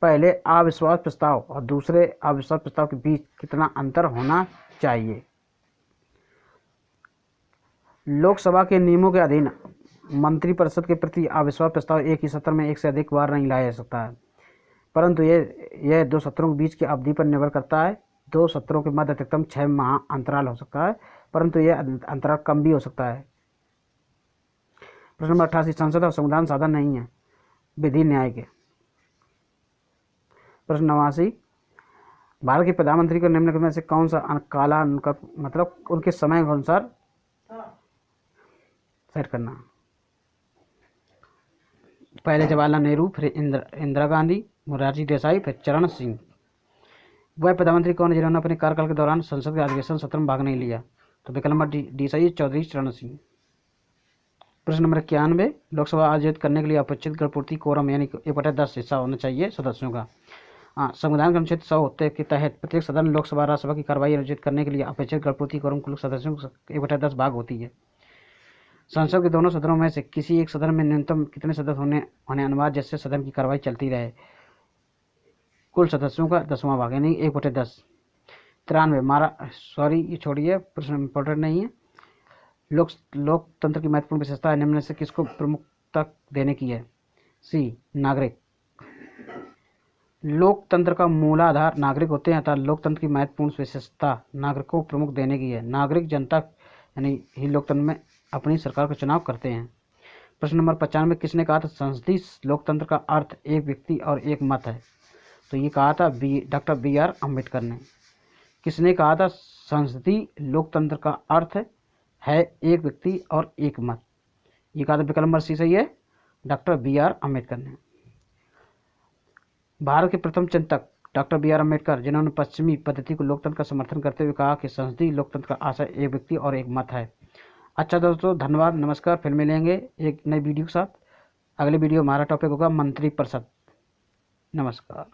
पहले अविश्वास प्रस्ताव और दूसरे अविश्वास प्रस्ताव के बीच कितना अंतर होना चाहिए? लोकसभा के नियमों के अधीन मंत्रिपरिषद के प्रति अविश्वास प्रस्ताव एक ही सत्र में एक से अधिक बार नहीं लाया जा सकता है, परंतु यह 2 सत्रों के बीच की अवधि पर निर्भर करता है। 2 सत्रों के मध्य अधिकतम 6 माह अंतराल हो सकता है, परंतु यह अंतराल कम भी हो सकता है। प्रश्न नंबर 88, संसद और संविधान साधन नहीं है विधि न्याय के। प्रश्न 89, भारत के प्रधानमंत्री को निम्नलिखित में से कौन सा काला मतलब उनके समय के अनुसार सेट करना? पहले जवाहरलाल नेहरू, फिर इंदिरा गांधी, मोरारजी देसाई, फिर चरण सिंह। वह प्रधानमंत्री कौन है जिन्होंने अपने कार्यकाल के दौरान संसद के अधिवेशन सत्र में भाग नहीं लिया? तो विकल्प नंबर डी सही है, चौधरी चरण सिंह। प्रश्न नंबर 91, लोकसभा आयोजित करने के लिए अपेक्षित गणपूर्ति कोरम यानी 1/10 हिस्सा होना चाहिए सदस्यों का। संविधान के अनुच्छेद 100 के तहत प्रत्येक सदन लोकसभा राज्यसभा की कार्रवाई आयोजित करने के लिए अपेक्षित गणपूर्ति कोरम कुल सदस्यों को 1/10 भाग होती है। संसद के दोनों सदनों में से किसी एक सदन में न्यूनतम कितने सदस्य होने अनिवार्य, जिससे सदन की कार्रवाई चलती रहे? कुल सदस्यों का 10वां भाग यानी 1/10। 93, ये छोड़िए, प्रश्न इंपॉर्टेंट नहीं है। लोकतंत्र की महत्वपूर्ण विशेषता निम्न में से किसको प्रमुखता देने की है? सी, नागरिक। लोकतंत्र का मूलाधार नागरिक होते हैं, अतः लोकतंत्र की महत्वपूर्ण विशेषता नागरिकों को प्रमुख देने की है। नागरिक जनता यानी ही लोकतंत्र में अपनी सरकार का चुनाव करते हैं। प्रश्न नंबर 95, किसने कहा था संसदीय लोकतंत्र का अर्थ एक व्यक्ति और एक मत है? तो ये कहा था डॉक्टर BR अम्बेडकर ने। किसने कहा था संसदीय लोकतंत्र का अर्थ है एक व्यक्ति और एक मत? ये कहा था विकल्प नंबर सी सही है, डॉक्टर BR अम्बेडकर ने। भारत के प्रथम चिंतक डॉक्टर BR अम्बेडकर, जिन्होंने पश्चिमी पद्धति को लोकतंत्र का समर्थन करते हुए कहा कि संसदीय लोकतंत्र का आशय एक व्यक्ति और एक मत है। अच्छा दोस्तों, धन्यवाद, नमस्कार। फिर मिलेंगे एक नई वीडियो के साथ। अगले वीडियो हमारा टॉपिक होगा मंत्रिपरिषद। नमस्कार।